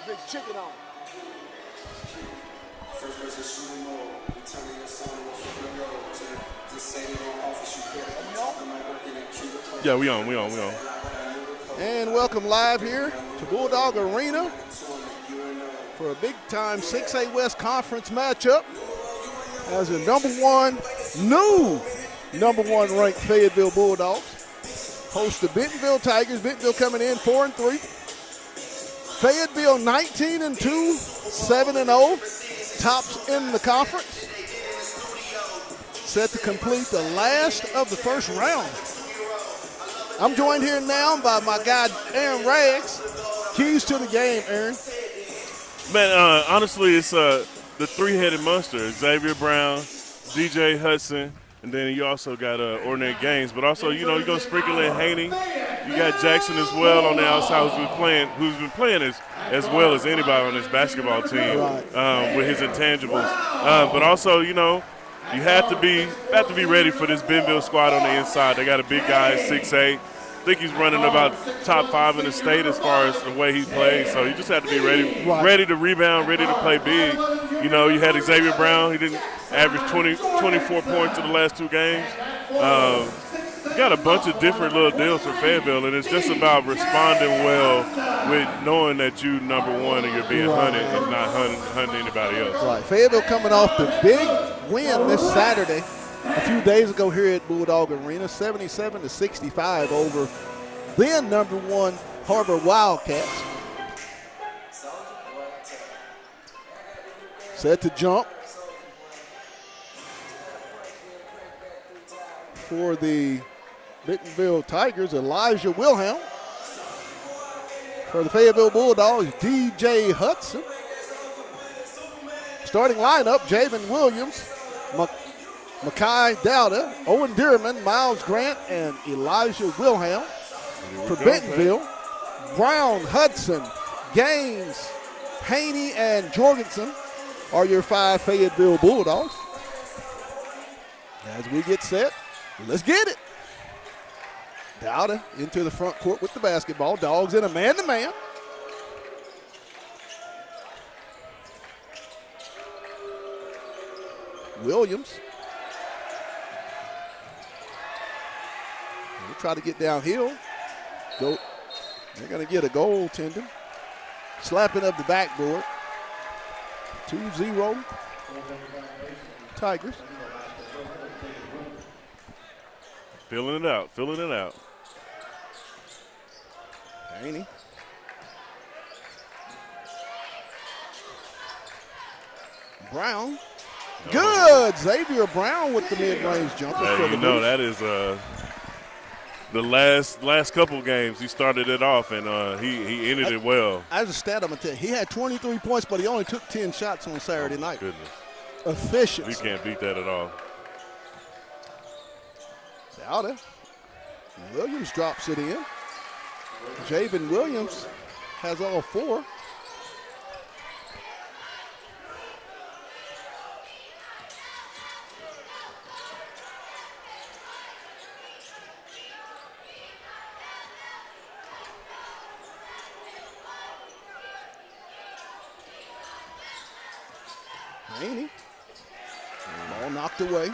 Big chicken on. Yeah, we on. And welcome live here to Bulldog Arena for a big-time 6A West Conference matchup as the new number one ranked Fayetteville Bulldogs host the Bentonville Tigers. Bentonville coming in 4-3. Fayetteville 19-2, 7-0, tops in the conference. Set to complete the last of the first round. I'm joined here now by my guy Aaron Rags. Keys to the game, Aaron. Man, honestly, it's the three-headed monster: Xavier Brown, DJ Hudson, and then you also got Ornette Gaines. But also, you know, you're gonna sprinkle in Haney. You got Jackson as well on the outside, who's been playing as well as anybody on this basketball team with his intangibles. But also, you know, you have to be ready for this Bentonville squad on the inside. They got a big guy, 6'8". I think he's running about top 5 in the state as far as the way he plays. So you just have to be ready to rebound, ready to play big. You know, you had Xavier Brown. He didn't average 24 points in the last 2 games. You got a bunch of different little deals for Fayetteville, and it's just about responding well with knowing that you number one and you're being hunted and not hunting anybody else. Right. Fayetteville coming off the big win this Saturday a few days ago here at Bulldog Arena, 77-65 over then number one Harbor Wildcats. Set to jump for the Bentonville Tigers, Elijah Wilhelm. For the Fayetteville Bulldogs, DJ Hudson. Starting lineup, Javen Williams, Makai Dowda, Owen Dearman, Miles Grant, and Elijah Wilhelm. For Bentonville, Brown, Hudson, Gaines, Haney, and Jorgensen are your 5 Fayetteville Bulldogs. As we get set, let's get it. Dowda into the front court with the basketball. Dogs in a man-to-man. Williams. We'll try to get downhill. They're going to get a goaltender. Slapping up the backboard. 2-0 Tigers. Filling it out. Haney. Brown. Good. Xavier Brown with the mid-range jumper. Hey, you know, that is the last couple games he started it off, and he ended it well. As a stat, I'm going to tell you, he had 23 points, but he only took 10 shots on Saturday night. Goodness. Efficient. You can't beat that at all. Dowda. Williams drops it in. Javen Williams has all 4. Haney. Ball knocked away.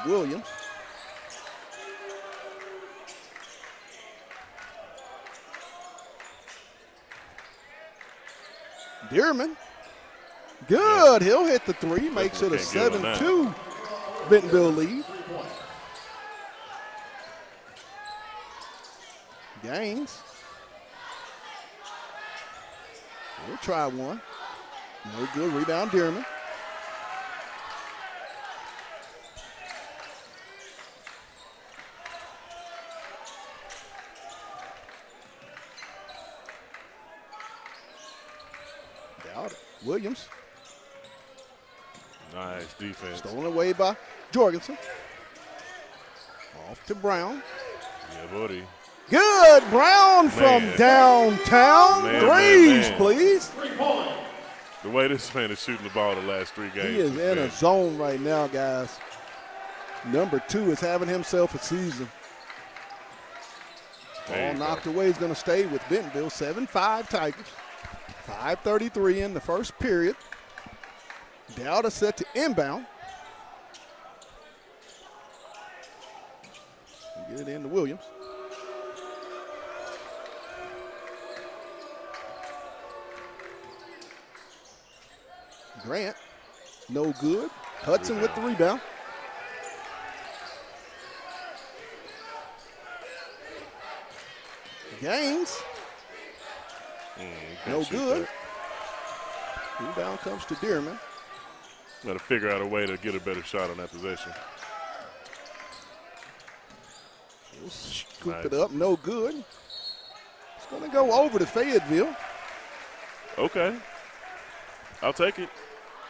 Williams. Dearman. Good. He'll hit the 3. Makes it a 7-2 Bentonville lead. Gaines. We'll try one. No good. Rebound, Dearman. Williams. Nice defense. Stolen away by Jorgensen. Off to Brown. Yeah, buddy. Good. Brown from downtown. Threes, please. The way this man is shooting the ball the last 3 games. He is in a zone right now, guys. Number 2 is having himself a season. Ball knocked away is going to stay with Bentonville. 7-5 Tigers. 5:33 in the first period. Dowda set to inbound. Get it into Williams. Grant, no good. Hudson with the rebound. Gaines, no good. Rebound comes to Dearman. Got to figure out a way to get a better shot on that possession. He'll scoop it up, no good. It's going to go over to Fayetteville. Okay. I'll take it.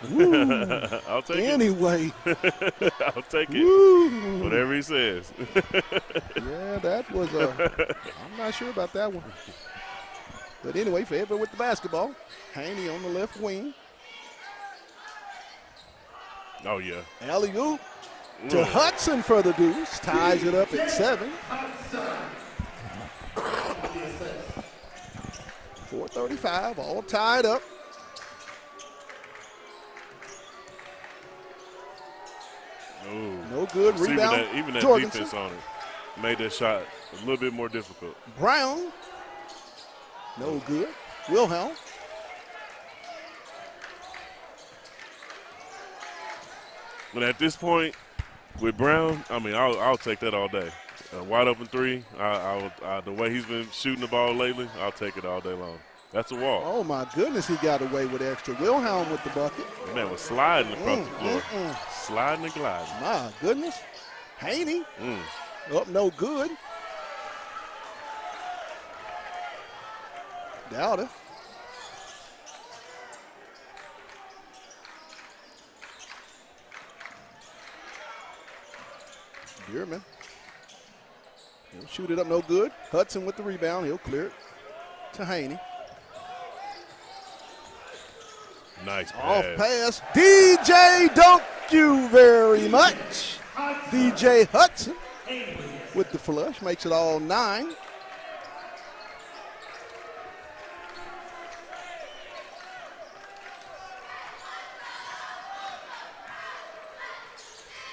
I'll take anyway. it. I'll take it. Woo. Whatever he says. Yeah, that was I'm not sure about that one. But anyway, Fayetteville with the basketball. Haney on the left wing. Oh, yeah. Alley-oop to Hudson for the deuce. Ties it up at 7. 4:35, all tied up. Ooh. No good. Rebound. Even that Jorgensen. defense on it made that shot a little bit more difficult. Brown. No good. Wilhelm. But at this point, with Brown, I mean, I'll take that all day. A wide open three. The way he's been shooting the ball lately, I'll take it all day long. That's a wall. Oh, my goodness, he got away with extra. Wilhelm with the bucket. That man was sliding across the floor. Sliding and gliding. My goodness. Haney. Up no good. Dowda. Dearman. He'll shoot it up, no good. Hudson with the rebound. He'll clear it to Haney. Nice pass. Off pass. DJ, thank you very much. DJ Hudson with the flush. Makes it all 9.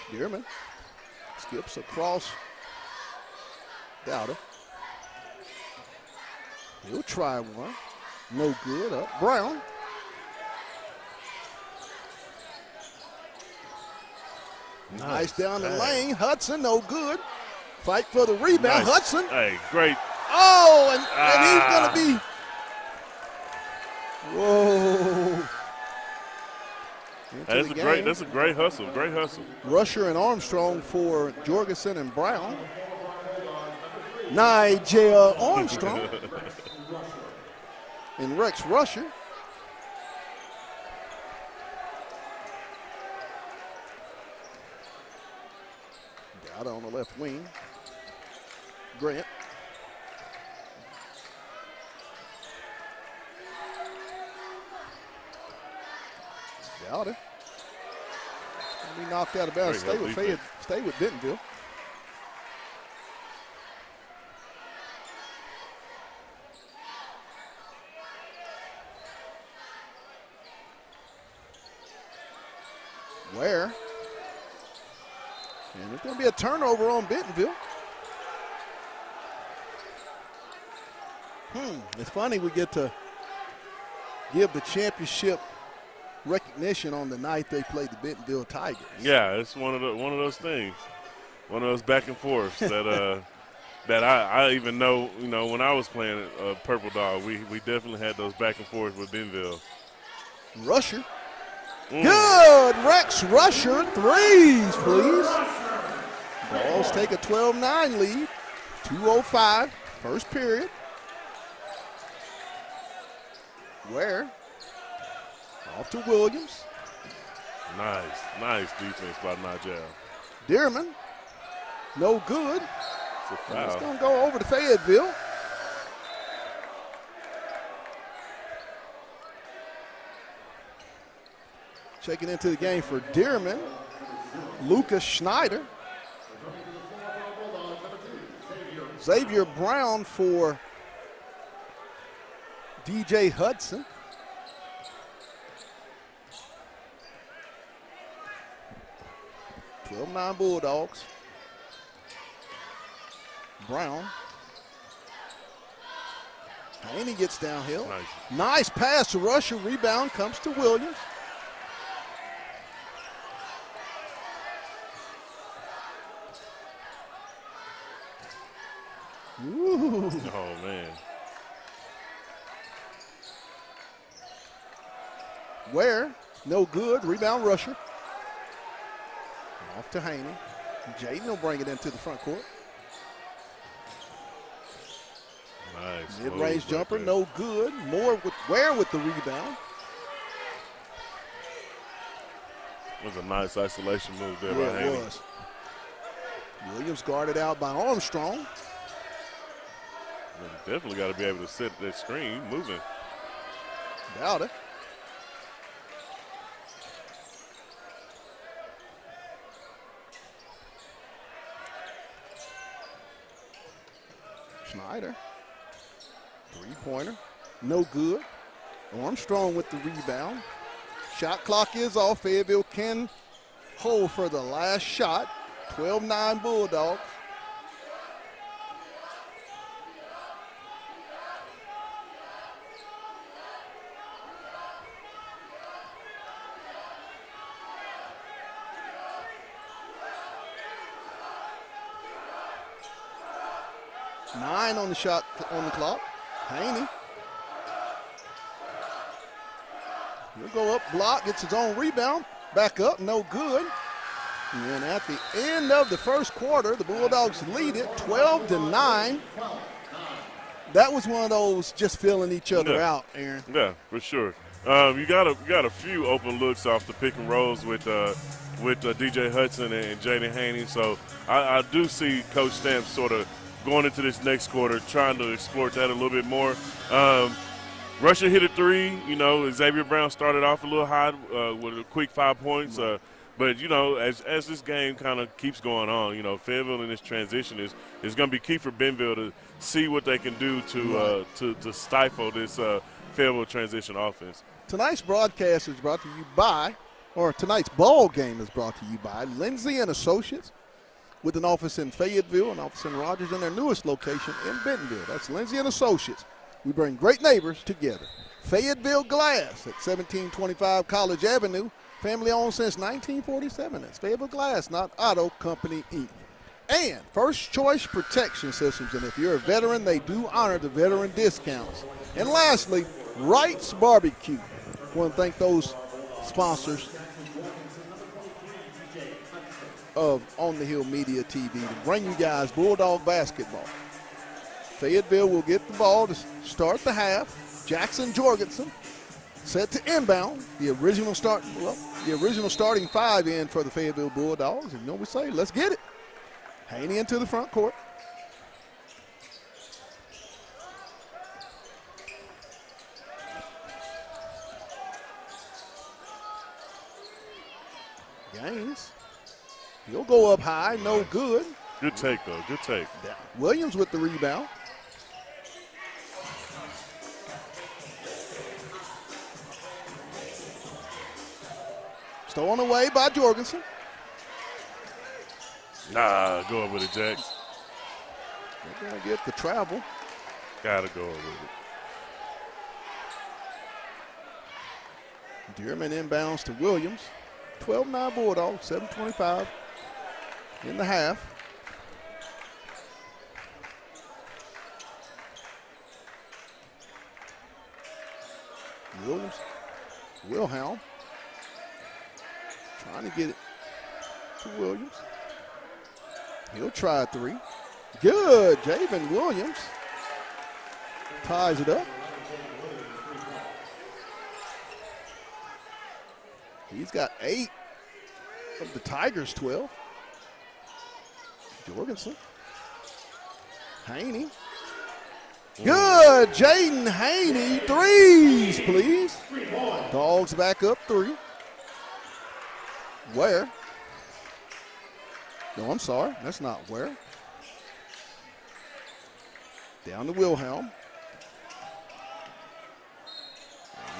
Dearman skips across Dowda. He'll try one. No good. Up Brown. Nice down the lane. Hudson, no good. Fight for the rebound. Nice. Hudson. Hey, great. Oh, and he's going to be. Whoa. That's a great hustle. Great hustle. Rusher and Armstrong for Jorgensen and Brown. Nigel Armstrong. And Rex Rusher. Out on the left wing. Grant. Dowda. Be knocked out of bounds. Stay with Bentonville. Where? And there's going to be a turnover on Bentonville. It's funny we get to give the championship recognition on the night they played the Bentonville Tigers. Yeah, it's one of those things, one of those back and forths that that I even know. You know, when I was playing Purple Dog, we definitely had those back and forths with Bentonville. Rusher. Good. Rex Rusher. Threes, please. Balls take a 12-9 lead. 2:05, first period. Ware. Off to Williams. Nice defense by Nigel. Dearman. No good. It's a foul. It's going to go over to Fayetteville. Checking into the game for Dearman. Lucas Schneider. Xavier Brown for DJ Hudson. (12-9) Bulldogs. Brown. Haney gets downhill. Nice pass to Rusher. Rebound comes to Williams. Ooh. Oh, man. Ware, no good. Rebound Rusher. Off to Haney. Jaden will bring it into the front court. Nice. Mid-range jumper, no good. Moore with Ware with the rebound. That was a nice isolation move there by Yeah, Haney. it was. Williams guarded out by Armstrong. Definitely got to be able to set that screen moving. Doubt it. Schneider. Three-pointer. No good. Armstrong with the rebound. Shot clock is off. Fayetteville can hold for the last shot. 12-9 Bulldogs. Nine on the shot on the clock. Haney. He'll go up, block, gets his own rebound. Back up, no good. And at the end of the first quarter, the Bulldogs lead it 12-9. That was one of those just filling each other out, Aaron. Yeah, for sure. You got a few open looks off the pick and rolls with DJ Hudson and Jaden Haney. So I do see Coach Stamps sort of going into this next quarter, trying to exploit that a little bit more. Rusher hit a three. You know, Xavier Brown started off a little hot with a quick 5 points. But, you know, as this game kind of keeps going on, you know, Fayetteville in this transition is going to be key for Bentonville to see what they can do to stifle this Fayetteville transition offense. Tonight's broadcast is brought to you by, or tonight's ball game is brought to you by Lindsay and Associates, with an office in Fayetteville, an office in Rogers, and their newest location in Bentonville. That's Lindsay and Associates. We bring great neighbors together. Fayetteville Glass at 1725 College Avenue. Family owned since 1947. That's Fayetteville Glass, not Auto Company, Inc. And First Choice Protection Systems. And if you're a veteran, they do honor the veteran discounts. And lastly, Wright's Barbecue. I want to thank those sponsors of On the Hill Media TV to bring you guys Bulldog basketball. Fayetteville will get the ball to start the half. Jackson Jorgensen set to inbound. The original starting five in for the Fayetteville Bulldogs. And you know what we say? Let's get it. Haney into the front court. Gaines. He'll go up high, no good. Good take, though. Good take. Williams with the rebound. Stolen away by Jorgensen. Nah, go up with it, Jax. They're going to get the travel. Gotta go up with it. Dearman inbounds to Williams. 12-9 Bulldogs, 7:25 in the half. Williams, Wilhelm, trying to get it to Williams. He'll try a three. Good, Javen Williams ties it up. He's got 8 of the Tigers' 12. Jorgensen. Haney. Good, Jaden Haney. Threes, please. Dogs back up 3. Where? No, I'm sorry. That's not where. Down to Wilhelm.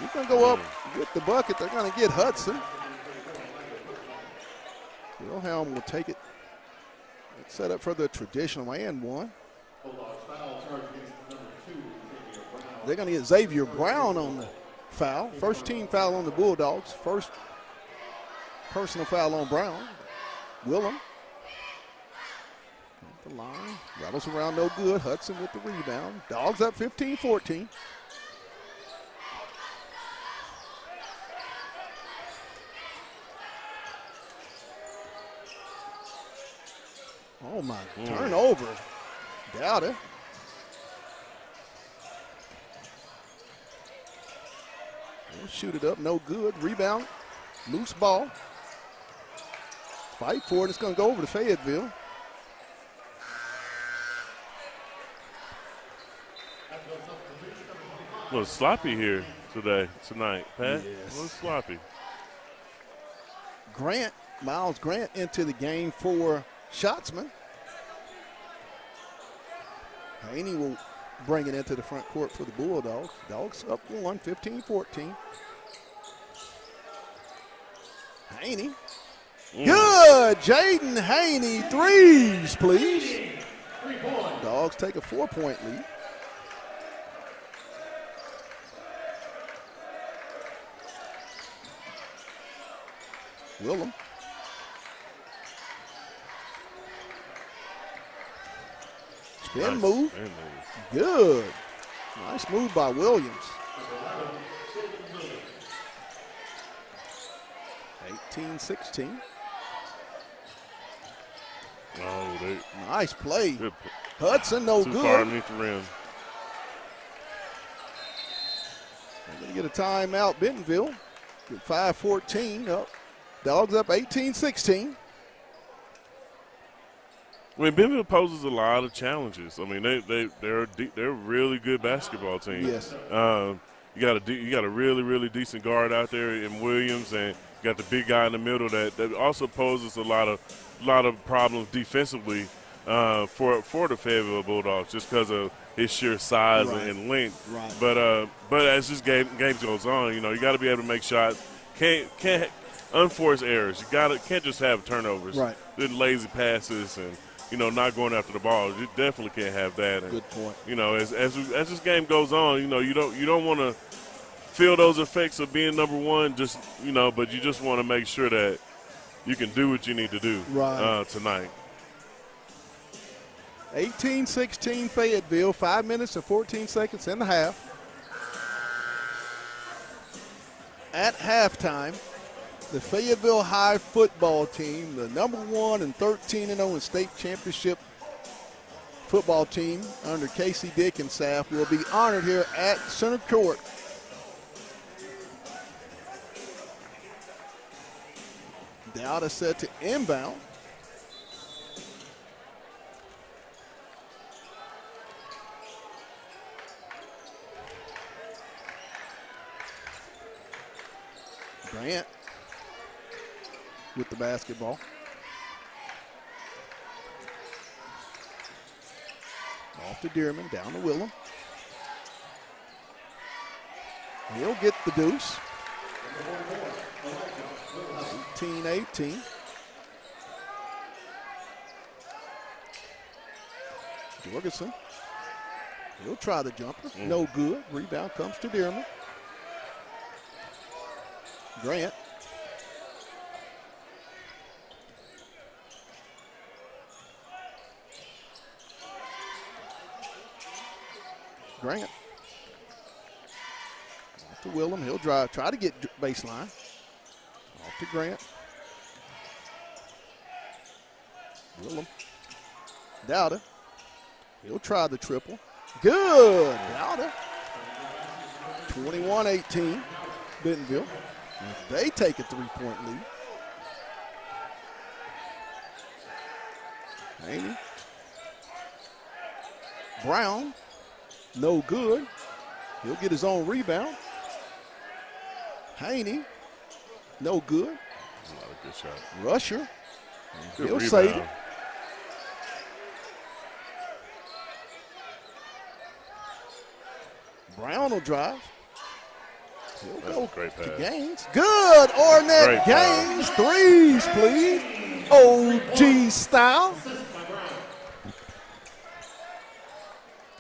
He's going to go up with the bucket. They're going to get Hudson. Wilhelm will take it. It's set up for the traditional and one. They're going to get Xavier Brown on the foul. First team foul on the Bulldogs. First personal foul on Brown. Willem. At the line. Rattles around, no good. Hudson with the rebound. Dogs up 15-14. Oh, my. Turnover. Doubt it. He'll shoot it up. No good. Rebound. Loose ball. Fight for it. It's going to go over to Fayetteville. A little sloppy here tonight, Pat. Yes. A little sloppy. Miles Grant into the game for Shotsman. Haney will bring it into the front court for the Bulldogs. Dogs up 1, 15-14. Haney. Good. Jaden Haney, threes, please. Dogs take a 4-point lead. Willem. Spin move. Good. Nice move by Williams. 18-16. Oh, nice play. Good. Hudson, no Too good. far underneath the rim. They're going to get a timeout, Bentonville. Get 5-14 up. Dogs up 18-16. I mean, Bentonville poses a lot of challenges. I mean, they're a really good basketball team. Yes. You got a really decent guard out there in Williams, and you got the big guy in the middle that also poses a lot of problems defensively for the Fayetteville Bulldogs just because of his sheer size and length. Right. But as this game goes on, you got to be able to make shots. Can't unforced errors. Can't just have turnovers. Right. Then lazy passes and not going after the ball. You definitely can't have that. And, good point. As this game goes on, you don't want to feel those effects of being number one. Just but you just want to make sure that you can do what you need to do tonight. 18-16 Fayetteville. 5 minutes and 14 seconds in the half. At halftime, the Fayetteville High football team, the number 1 and 13-0 in state championship football team under Casey Dickens' staff, will be honored here at Center Court. Dowd set to inbound. Grant with the basketball. Off to Dearman, down to Willem. He'll get the deuce. 18-18. Jorgensen. He'll try the jumper. No good. Rebound comes to Dearman. Grant. Grant. Off to Willem. He'll try to get baseline. Off to Grant. Willem. Dowda. He'll try the triple. Good. Dowda. 21-18. Bentonville. They take a 3-point lead. Haney. Brown. No good. He'll get his own rebound. Haney. No good. That's a lot of good shots. Rusher. Good He'll rebound. save it. Brown will drive. He'll That's go a great to pass. Gaines. Good. Ornette Gaines. Threes, please. OG style.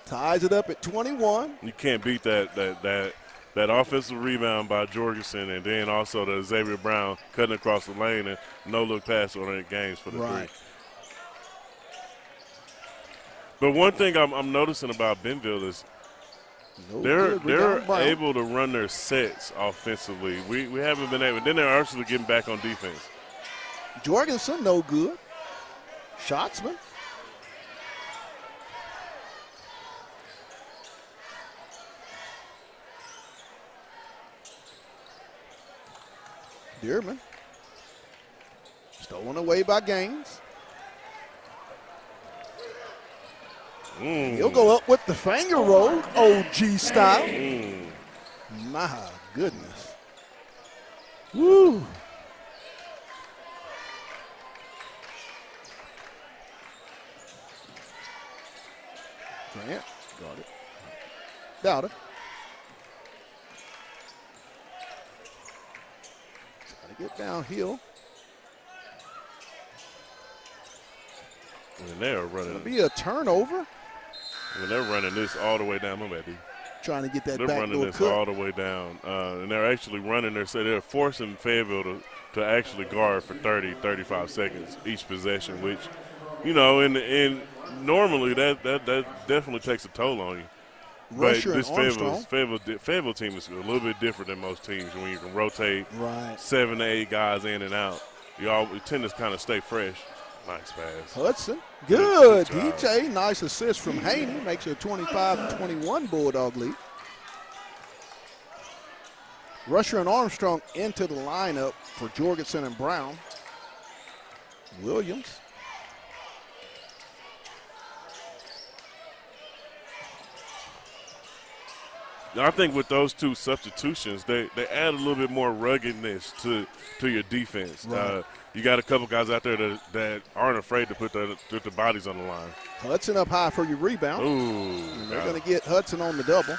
Ties it up at 21. You can't beat that offensive rebound by Jorgensen, and then also the Xavier Brown cutting across the lane and no-look pass on that Gaines for the three. But one thing I'm noticing about Bentonville is they're able to run their sets offensively. We haven't been able. Then they're actually getting back on defense. Jorgensen, no good. Shotsman. Dearman. Stolen away by Gaines. He'll go up with the finger roll, OG style. My goodness. Woo. Grant got it. Dowder. Trying to get downhill. And they're running. It'll be a turnover. And they're running this all the way down. My bad, D. Trying to get that they're back running this all the way down. And they're actually running they're forcing Fayetteville to actually guard for 30, 35 seconds each possession, which, you know, and normally that definitely takes a toll on you. Rusher but this and Fayetteville team is a little bit different than most teams when you can rotate 7 to 8 guys in and out. You tend to kind of stay fresh. Nice pass. Hudson. Good. DJ. Nice assist from Haney. Makes it a 25-21 Bulldog lead. Rusher and Armstrong into the lineup for Jorgensen and Brown. Williams. I think with those two substitutions, they add a little bit more ruggedness to your defense. Right. You got a couple guys out there that aren't afraid to put the bodies on the line. Hudson up high for your rebound. Ooh, they're going to get Hudson on the double.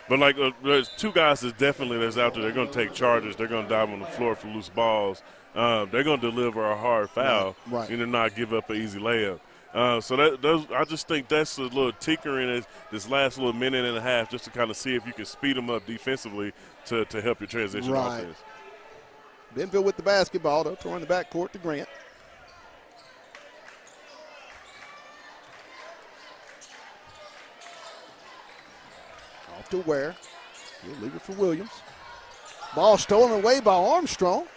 But like there's two guys that's out there. They're going to take charges. They're going to dive on the floor for loose balls. They're going to deliver a hard foul and not give up an easy layup. I just think that's a little tinkering in this last little minute and a half just to kind of see if you can speed them up defensively to help your transition offense. Bentonville with the basketball, though, throwing the backcourt to Grant. Off to Ware. He'll leave it for Williams. Ball stolen away by Armstrong.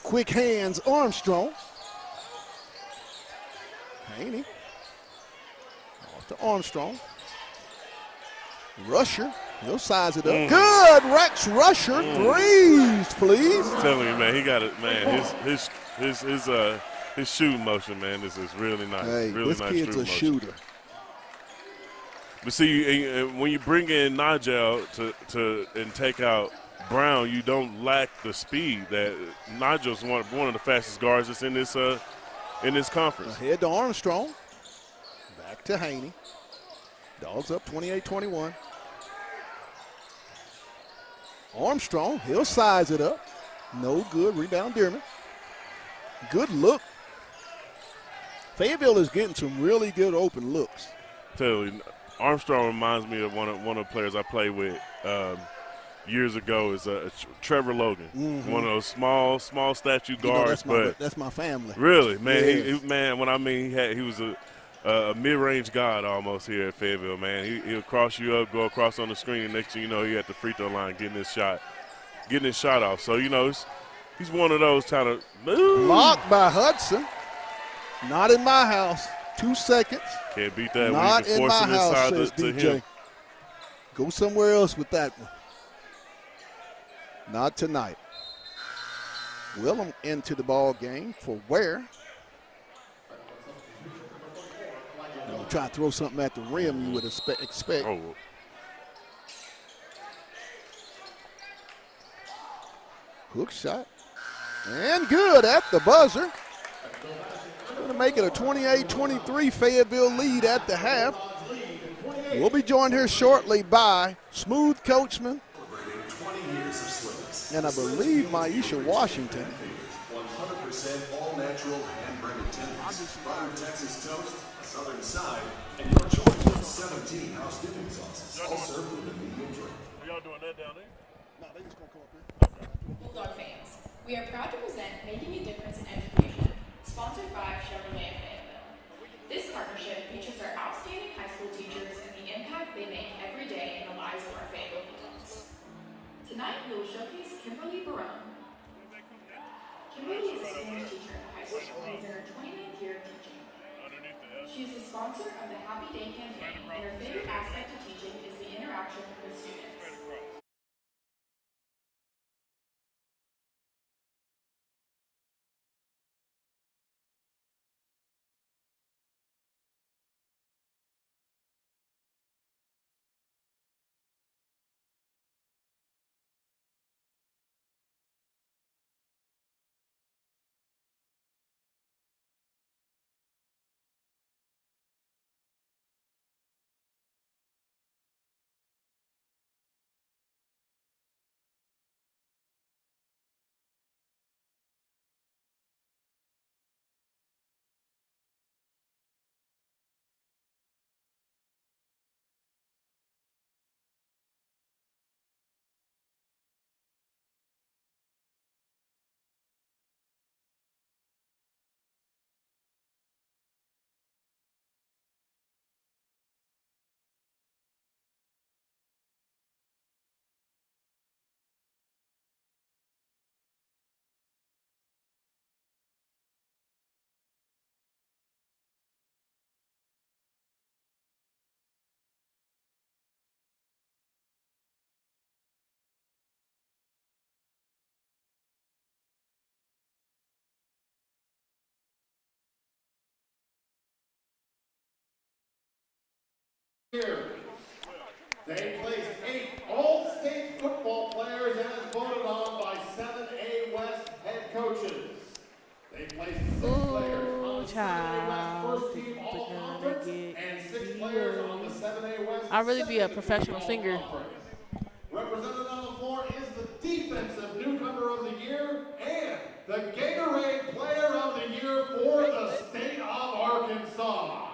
Quick hands, Armstrong. Haney. Off to Armstrong. Rusher. He'll size it up. Good, Rex Rusher. Threes, please. I'm telling you, man, he got it, man. His shooting motion, man, is really nice. Hey, really this nice kid's a shooter. But see, when you bring in Nigel to take out Brown, you don't lack the speed. That Nigel's one of the fastest guards that's in this conference. Ahead to Armstrong. Back to Haney. Dogs up 28-21. Armstrong, he'll size it up. No good. Rebound, Dearman. Good look. Fayetteville is getting some really good open looks. Tell you, Armstrong reminds me of one of the players I played with years ago. Is Trevor Logan, one of those small statue guards. That's my family. Really, man. Yes. He was a mid-range god almost here at Fayetteville, man. He'll cross you up, go across on the screen, and next thing you know, he at the free throw line getting his shot off. So, you know, he's one of those kind of blocked by Hudson. Not in my house. 2 seconds. Can't beat that. Not when you in force my it house, inside says to DJ. him. Go somewhere else with that one. Not tonight. Willem into the ball game for Ware. Try to throw something at the rim you would expect. Oh. Hook shot. And good at the buzzer. Going to make it a 28-23 Fayetteville lead at the half. We'll be joined here shortly by Smooth Coachman and I believe Maisha Washington. 100% all-natural hand-breaded tenders, buttered Texas toast, southern side, and your choice of 17 house dipping sauces, all served with a medium drink. Are y'all doing that down there? No, they just gonna come up here. Bulldog fans, we are proud to present Making a Difference in Education, sponsored by Chevrolet of Fayetteville. This partnership features our outstanding high school teachers and the impact they make every day in the lives of our Fayetteville Bulldogs. Tonight, we will showcase Kimberly Barone. Kimberly is a Spanish teacher at the high school and is in her 29th year of teaching. She is the sponsor of the Happy Day campaign, and her favorite aspect of teaching is the interaction with students. They placed 8 all-state football players as voted on by 7A West head coaches. They placed 6 players on the 7A West first team all-conference and 6 players on the 7A West I'll really be a second professional team singer. all-conference. Represented on the floor is the Defensive Newcomer of the Year and the Gatorade Player of the Year for the state of Arkansas.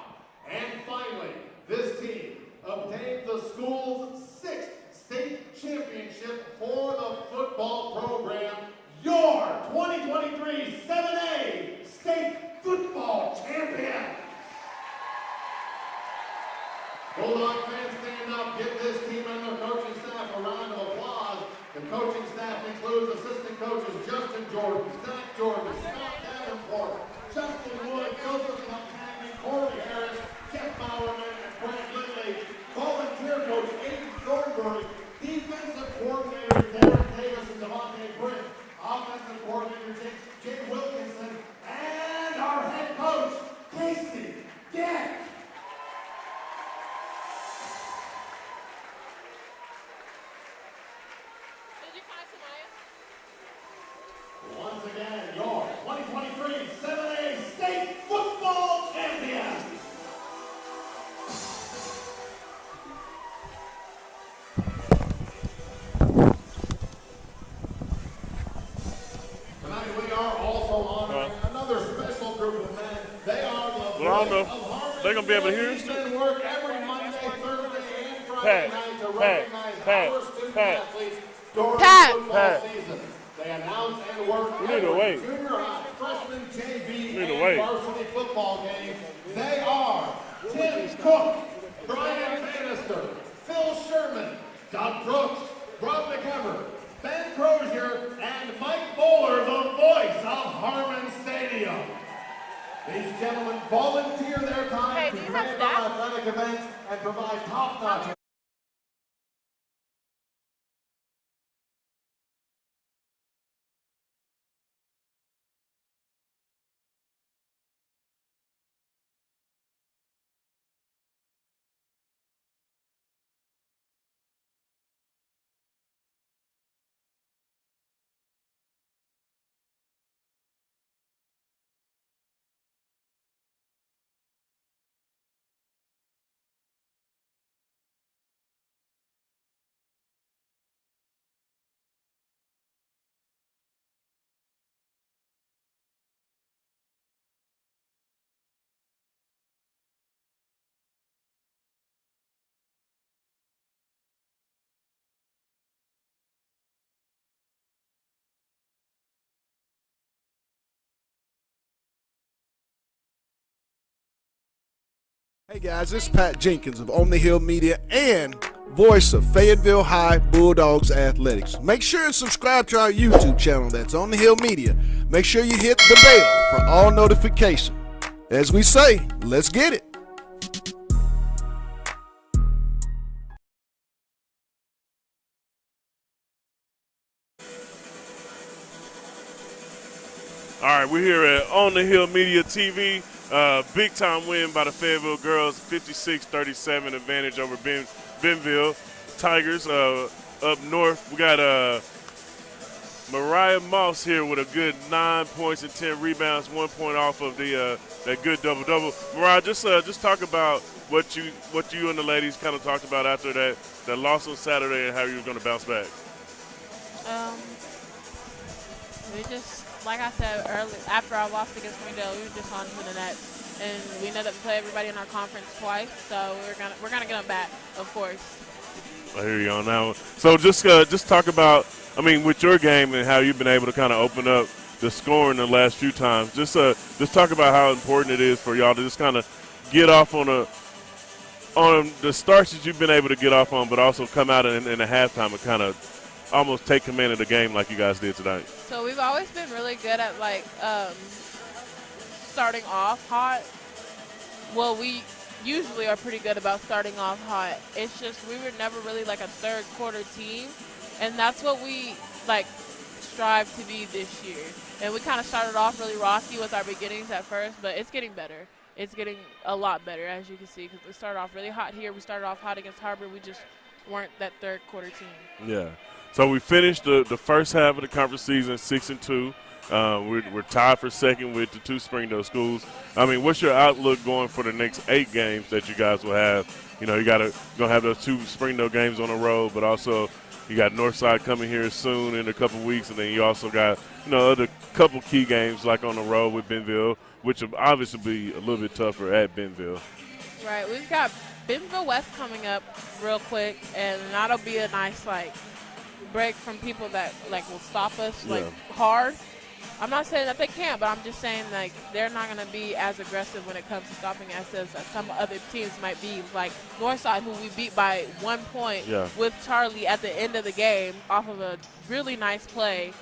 And finally, this team obtained the school's 6th state championship for the football program, your 2023 7A State Football Champion. Bulldog fans, stand up, give this team and their coaching staff a round of applause. The coaching staff includes assistant coaches Justin Jordan, Zach Jordan, Scott Davenport, Justin Wood, Joseph Montagny, Corey Harris, Jeff Bowerman, and Brent Lindley. Volunteer coach Aiden Thornbury, defensive coordinators Derek Davis and Devontae Britt, offensive coordinator Jake Wilkinson, and our head coach, Casey Dick. Once again, your 2023 7A State Football Champion. Tonight we are also honoring another special group of men. They are the Well, I don't know. voice of Harmony. They're gonna be able to hear us. These men work every Monday, Thursday, and Friday night to recognize our student athletes during Pat. the football season. They announce and work We need to every wait. junior high, freshman, JV, We need to and wait. varsity football game. They are Tim Cook, Brian Bannister, Phil Sherman, Doug Brooks, Rob McEver, Ben Crozier, and Mike Bowler, the voice of Harmon Stadium. These gentlemen volunteer their time Hey, to do you have create staff? athletic events and provide top-notch Hey guys, this is Pat Jenkins of On the Hill Media and voice of Fayetteville High Bulldogs Athletics. Make sure and subscribe to our YouTube channel, that's On the Hill Media. Make sure you hit the bell for all notifications. As we say, let's get it. All right, we're here at On the Hill Media TV. Big time win by the Fayetteville girls, 56-37 advantage over Bentonville Tigers. Up north, we got Mariah Moss here with a good 9 points and 10 rebounds, 1 point off of the that good double-double. Mariah, just talk about what you and the ladies kind of talked about after that loss on Saturday and how you were going to bounce back. We just, like I said earlier, after our loss against Springdale, we were just on to the net, and we know that we play everybody in our conference twice, so we're gonna get them back, of course. I hear you on that one. So just talk about, I mean, with your game and how you've been able to kind of open up the scoring the last few times. Just talk about how important it is for y'all to just kind of get off on the starts that you've been able to get off on, but also come out in the halftime and kind of almost take command of the game like you guys did tonight. So we've always been really good at starting off hot. Well, we usually are pretty good about starting off hot. It's just we were never really like a third quarter team, and that's what we strive to be this year. And we kind of started off really rocky with our beginnings at first, but it's getting better. It's getting a lot better, as you can see, because we started off really hot here. We started off hot against Harbor. We just weren't that third quarter team. Yeah. So we finished the first half of the conference season 6-2. We're tied for second with the two Springdale schools. I mean, what's your outlook going for the next 8 games that you guys will have? You know, you're going to have those 2 Springdale games on the road, but also you got Northside coming here soon in a couple weeks, and then you also got, other couple key games like on the road with Bentonville, which will obviously be a little bit tougher at Bentonville. Right. We've got Bentonville West coming up real quick, and that'll be a nice, break from people that will stop us hard. I'm not saying that they can't, but I'm just saying they're not going to be as aggressive when it comes to stopping us as some other teams might be, like Northside, who we beat by 1 point with Charlie at the end of the game off of a really nice play.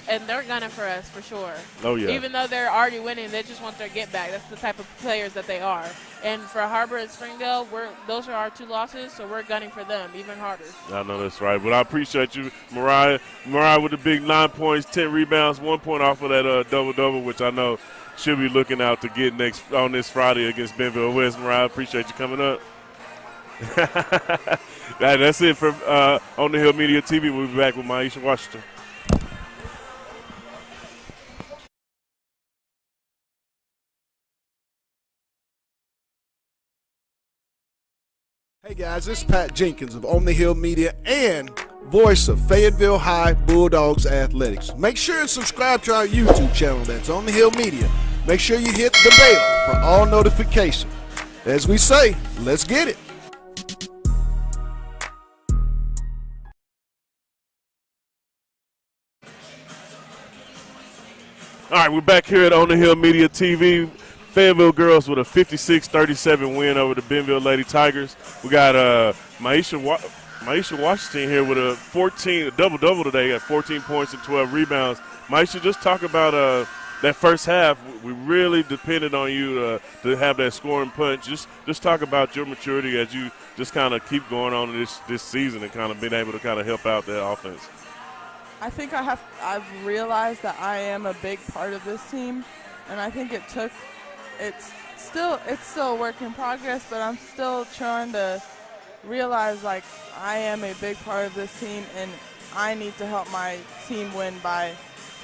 And they're gunning for us for sure. Oh, yeah. Even though they're already winning, they just want their get back. That's the type of players that they are. And for Harbor and Springdale, those are our 2 losses, so we're gunning for them even harder. I know that's right. But I appreciate you, Mariah. Mariah with the big 9 points, 10 rebounds, 1 point off of that double-double, which I know she'll be looking out to get next on this Friday against Bentonville West. Mariah, appreciate you coming up. That's it for On the Hill Media TV. We'll be back with Maisha Washington. Hey guys, this is Pat Jenkins of On the Hill Media and voice of Fayetteville High Bulldogs Athletics. Make sure and subscribe to our YouTube channel, that's On the Hill Media. Make sure you hit the bell for all notifications. As we say, let's get it. All right, we're back here at On the Hill Media TV. Fayetteville girls with a 56-37 win over the Bentonville Lady Tigers. We got Maisha Washington here with a double-double today, got 14 points and 12 rebounds. Maisha, just talk about that first half. We really depended on you to have that scoring punch. Just talk about your maturity as you just kind of keep going on this season and kind of being able to kind of help out that offense. I think I've realized that I am a big part of this team, and I think it's still a work in progress, but I'm still trying to realize I am a big part of this team, and I need to help my team win by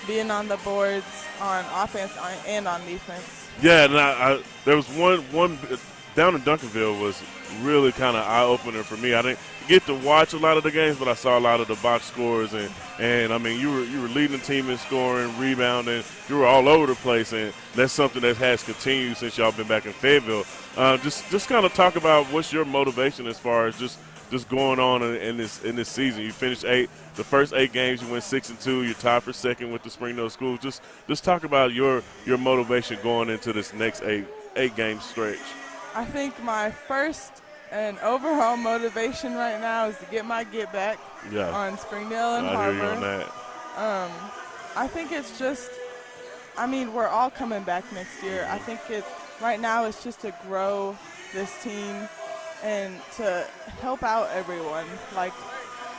being on the boards on offense and on defense. Yeah, and there was one down in Duncanville was really kind of eye-opener for me. I didn't get to watch a lot of the games, but I saw a lot of the box scores, and I mean you were leading the team in scoring, rebounding. You were all over the place, and that's something that has continued since y'all been back in Fayetteville. Just kind of talk about what's your motivation as far as just going on in this season. You finished the first 8 games. You went 6-2. You're tied for second with the Springdale schools. Just talk about your motivation going into this next eight game stretch. I think my first and overall motivation right now is to get my get back on Springdale and I hear you Harbor. on that. I think it's just, I mean, we're all coming back next year. I think right now it's just to grow this team and to help out everyone. Like,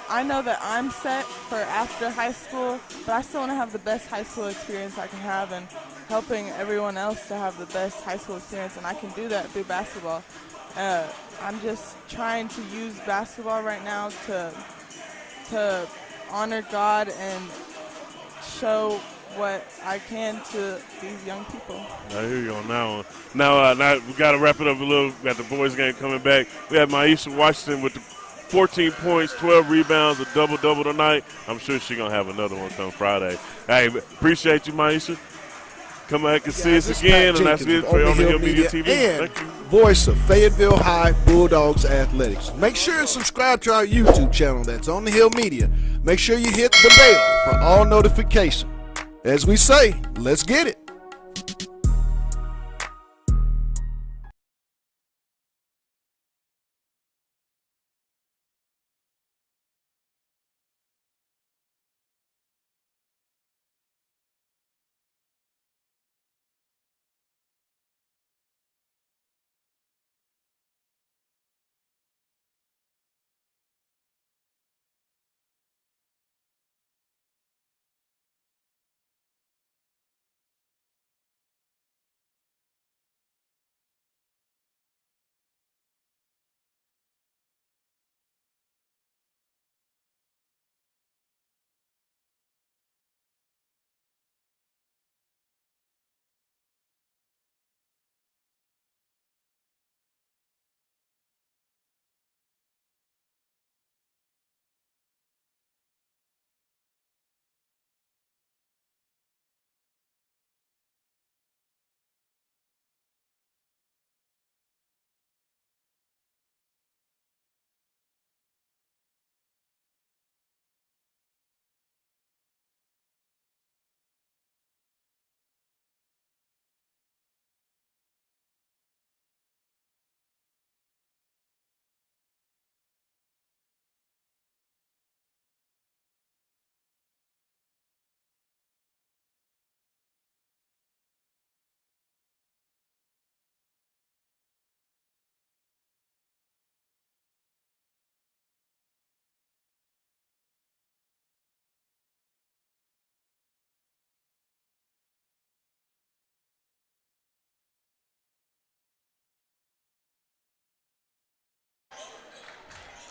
I know that I'm set for after high school, but I still want to have the best high school experience I can have and helping everyone else to have the best high school experience, and I can do that through basketball. I'm just trying to use basketball right now to honor God and show what I can to these young people. I hear you on that one. Now we got to wrap it up a little. We got the boys game coming back. We have Maisha Washington with the 14 points, 12 rebounds, a double-double tonight. I'm sure she's going to have another one come Friday. Hey, appreciate you, Maisha. Come back and see us again, and that's it for On the Hill Media TV. And voice of Fayetteville High Bulldogs Athletics. Make sure and subscribe to our YouTube channel. That's On the Hill Media. Make sure you hit the bell for all notifications. As we say, let's get it.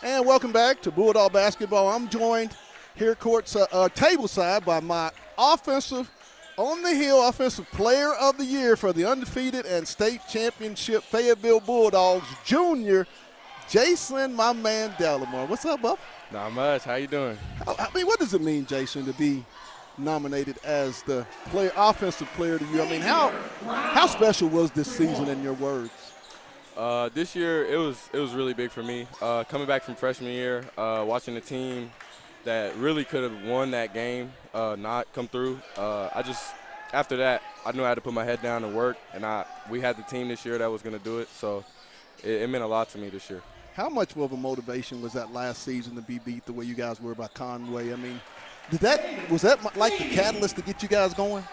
And welcome back to Bulldog Basketball. I'm joined here tableside by my offensive player of the year for the undefeated and state championship Fayetteville Bulldogs, junior Jason, my man Dallimore. What's up, bub? Not much. How you doing? I mean, what does it mean, Jason, to be nominated as the offensive player of the year? I mean, how special was this season in your words? This year it was really big for me. Coming back from freshman year, watching a team that really could have won that game not come through. After that, I knew I had to put my head down and work, and we had the team this year that was going to do it, so it meant a lot to me this year. How much of a motivation was that last season to be beat the way you guys were by Conway? I mean, was that like the catalyst to get you guys going?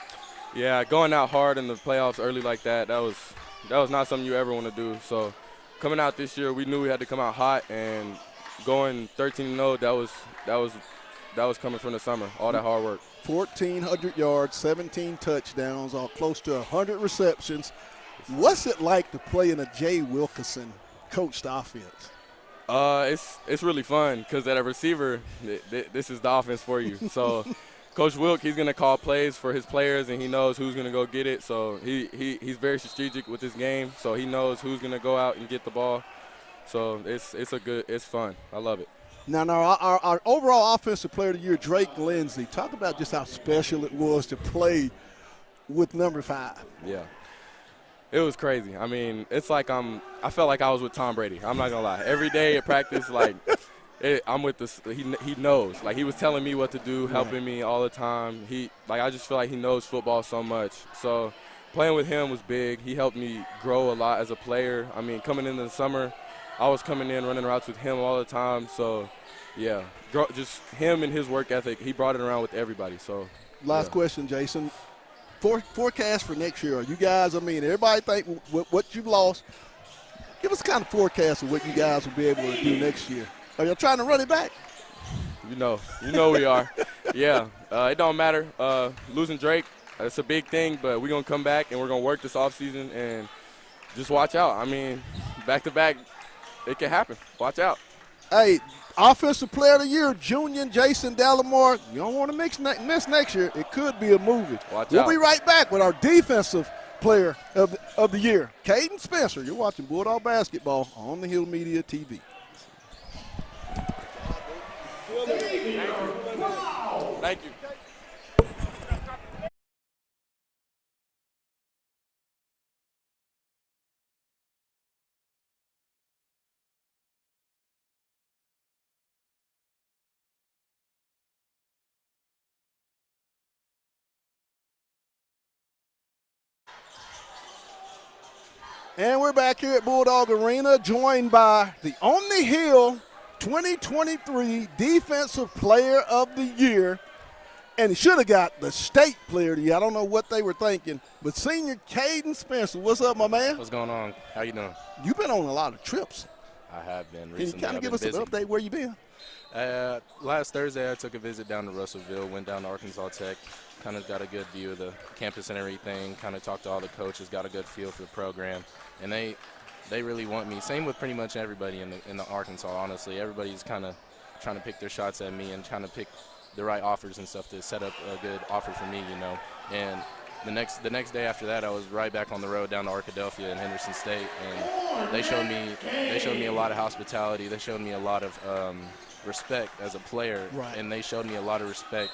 Yeah, going out hard in the playoffs early like that was not something you ever want to do. So coming out this year, we knew we had to come out hot, and going 13-0, that was coming from the summer, all that hard work. 1,400 yards, 17 touchdowns, all close to 100 receptions. What's it like to play in a Jay Wilkerson coached offense? It's really fun because at a receiver, this is the offense for you. So Coach Wilk, he's going to call plays for his players, and he knows who's going to go get it. So he's very strategic with this game. So he knows who's going to go out and get the ball. So it's fun. I love it. Now our overall offensive player of the year, Drake Lindsey. Talk about just how special it was to play with number 5. Yeah. It was crazy. I mean, it's like I felt like I was with Tom Brady. I'm not going to lie. Every day at practice, I'm with this. He knows. Like, he was telling me what to do, helping me all the time. I just feel like he knows football so much. So playing with him was big. He helped me grow a lot as a player. I mean, coming into the summer, I was coming in running routes with him all the time. So, yeah, just him and his work ethic, he brought it around with everybody. So, last question, Jason. Forecast for next year. You guys, I mean, everybody think what you've lost. Give us kind of forecast of what you guys will be able to do next year. Are you trying to run it back? You know we are. Yeah, it don't matter. Losing Drake, it's a big thing, but we're going to come back and we're going to work this offseason and just watch out. I mean, back-to-back, it can happen. Watch out. Hey, Offensive Player of the Year, Junior Jason Delamore. You don't want to miss next year. It could be a movie. We'll be right back with our Defensive Player of the Year, Caden Spencer. You're watching Bulldog Basketball on the Hill Media TV. Thank you. And we're back here at Bulldog Arena, joined by the On the Hill 2023 Defensive Player of the Year. And he should have got the State Player of the Year. I don't know what they were thinking. But senior Caden Spencer, what's up, my man? What's going on? How you doing? You've been on a lot of trips. I have been recently. Can you kind of give us an update where you been? Last Thursday, I took a visit down to Russellville, went down to Arkansas Tech, kind of got a good view of the campus and everything, kind of talked to all the coaches, got a good feel for the program. And they really want me. Same with pretty much everybody in the Arkansas, honestly. Everybody's kind of trying to pick their shots at me and trying to pick the right offers and stuff to set up a good offer for me, you know. And the next day after that, I was right back on the road down to Arkadelphia and Henderson State, and they showed me a lot of hospitality. They showed me a lot of respect as a player, right. And they showed me a lot of respect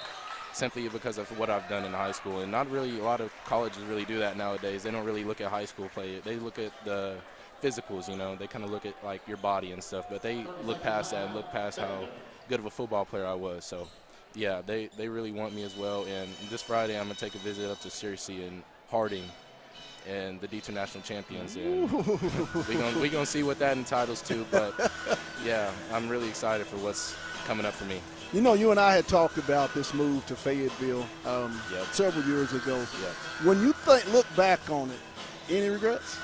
simply because of what I've done in high school. And not really a lot of colleges really do that nowadays. They don't really look at high school play. They look at the physicals, you know. They kind of look at, like, your body and stuff. But they look past that and look past how good of a football player I was. So, yeah, they really want me as well. And this Friday I'm going to take a visit up to Searcy and Harding and the D2 national champions. And we're gonna see what that entitles to. But, yeah, I'm really excited for what's coming up for me. You know, you and I had talked about this move to Fayetteville several years ago. Yep. When you look back on it, any regrets?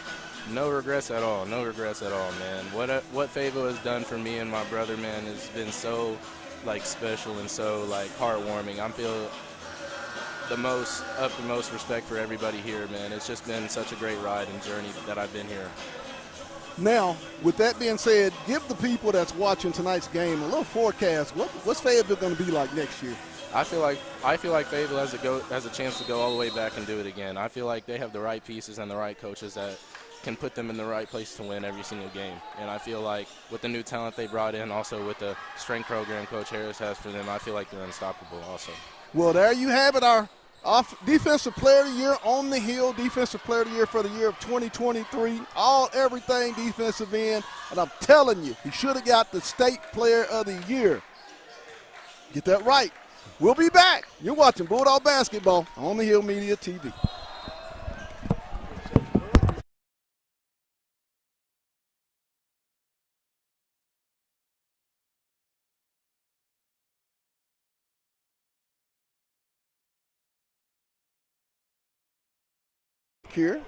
No regrets at all. No regrets at all, man. What Fayetteville has done for me and my brother, man, has been so, like, special and so, like, heartwarming. I feel the most respect for everybody here, man. It's just been such a great ride and journey that I've been here. Now, with that being said, give the people that's watching tonight's game a little forecast. What's Fayetteville going to be like next year? I feel like Fayetteville has a chance to go all the way back and do it again. I feel like they have the right pieces and the right coaches that can put them in the right place to win every single game. And I feel like with the new talent they brought in, also with the strength program Coach Harris has for them, I feel like they're unstoppable also. Well, there you have it, our Defensive Player of the Year on the Hill, Defensive Player of the Year for the year of 2023. Everything defensive end. And I'm telling you, he should have got the State Player of the Year. Get that right. We'll be back. You're watching Bulldog Basketball on the Hill Media TV. Here.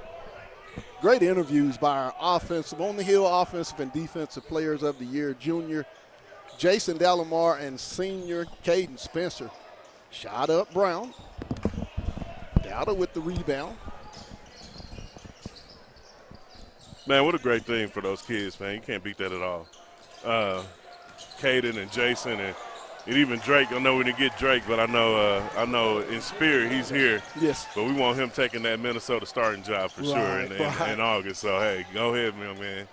Great interviews by our on the Hill offensive and defensive players of the year, junior Jason Delamore and senior Caden Spencer. Shot up Brown. Dowda with the rebound. Man, what a great thing for those kids, man. You can't beat that at all. Caden and Jason and even Drake. I know we didn't get Drake, but I know in spirit he's here. Yes. But we want him taking that Minnesota starting job for sure in August. So, hey, go ahead, man.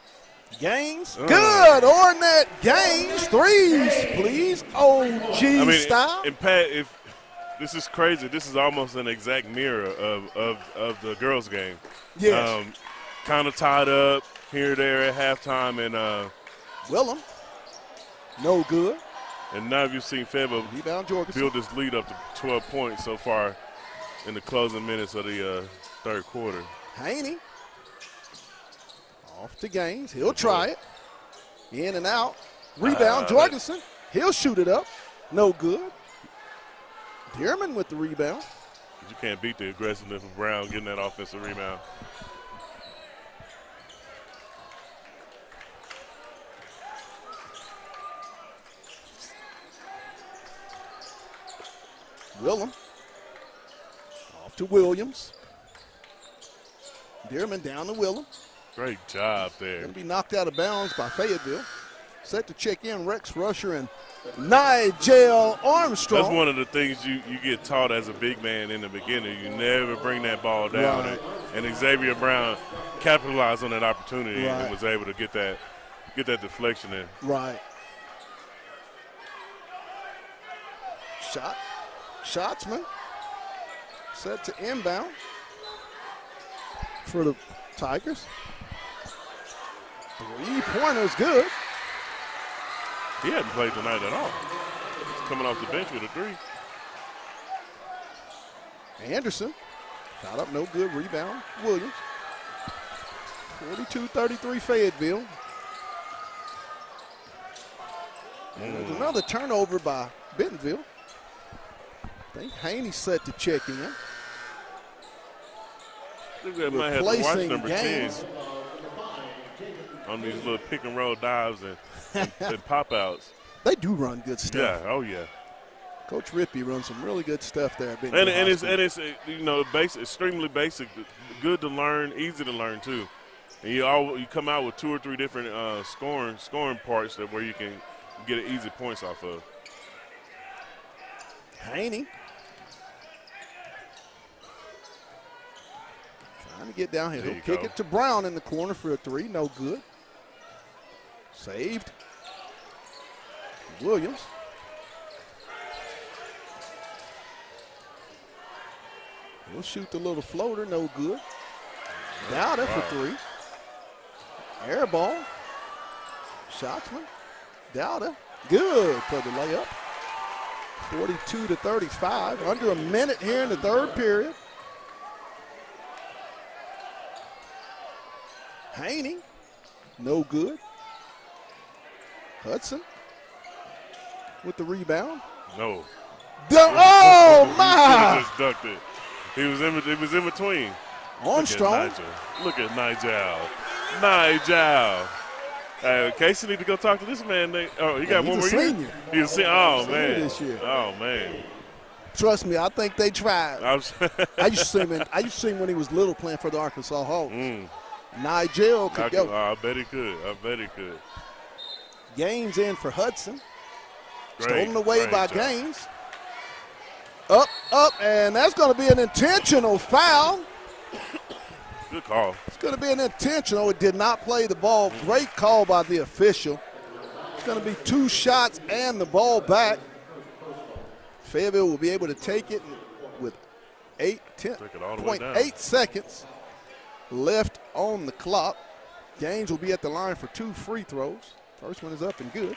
Gaines. Good. Ornette Gaines. Threes, please. OG style. And Pat, if this is crazy, this is almost an exact mirror of the girls' game. Yes. Kind of tied up here, there at halftime. And Willem. No good. And now you've seen Fayetteville build this lead up to 12 points so far in the closing minutes of the third quarter. Haney off to Gaines. He'll try it. In and out. Rebound, Jorgensen. He'll shoot it up. No good. Dearman with the rebound. You can't beat the aggressiveness of Brown getting that offensive rebound. Willem. Off to Williams. Dearman down to Willem. Great job there. Going to be knocked out of bounds by Fayetteville. Set to check in Rex Rusher and Nigel Armstrong. That's one of the things you get taught as a big man in the beginning. You never bring that ball down. Right. And Xavier Brown capitalized on that opportunity Right. and was able to get that deflection in. Right. Shotsman set to inbound for the Tigers. Three-pointer's good. He hadn't played tonight at all. He's coming off the bench with a three. Anderson shot up, no good. Rebound, Williams. 42-33 Fayetteville. And there's another turnover by Bentonville. I think Haney set to check in. I think they might have to watch Replacing number Gaines. 10 on these little pick and roll dives and pop outs. They do run good stuff. Yeah, oh yeah. Coach Rippey runs some really good stuff there at Bentonville. And it's you know, extremely basic, good to learn, easy to learn too. And you come out with 2 or 3 different scoring parts that where you can get easy points off of. Haney trying to get down here. There He'll you kick go. it to Brown in the corner for a three. No good. Saved. Williams. He'll shoot the little floater. No good. Dowda for three. Air ball. Shotsman. Dowda. Good for the layup. 42-35. Under a minute here in the third period. Haney. No good. Hudson with the rebound. No. Oh, my! He just ducked it. He was in between. Armstrong. Look at Nigel. Casey need to go talk to this man. He got one more year. Senior. He's a senior. Oh, Senior man. this year. Oh, man. Trust me, I think they tried. I used to see him when he was little playing for the Arkansas Hawks. Nigel could go. I bet he could. Gaines in for Hudson. Great, Stolen away great by job. Gaines. Up, and that's going to be an intentional foul. Good call. It's going to be an intentional. It did not play the ball. Great call by the official. It's going to be 2 shots and the ball back. Fayetteville will be able to take it with 8 seconds left on the clock. Gaines will be at the line for 2 free throws. First one is up and good.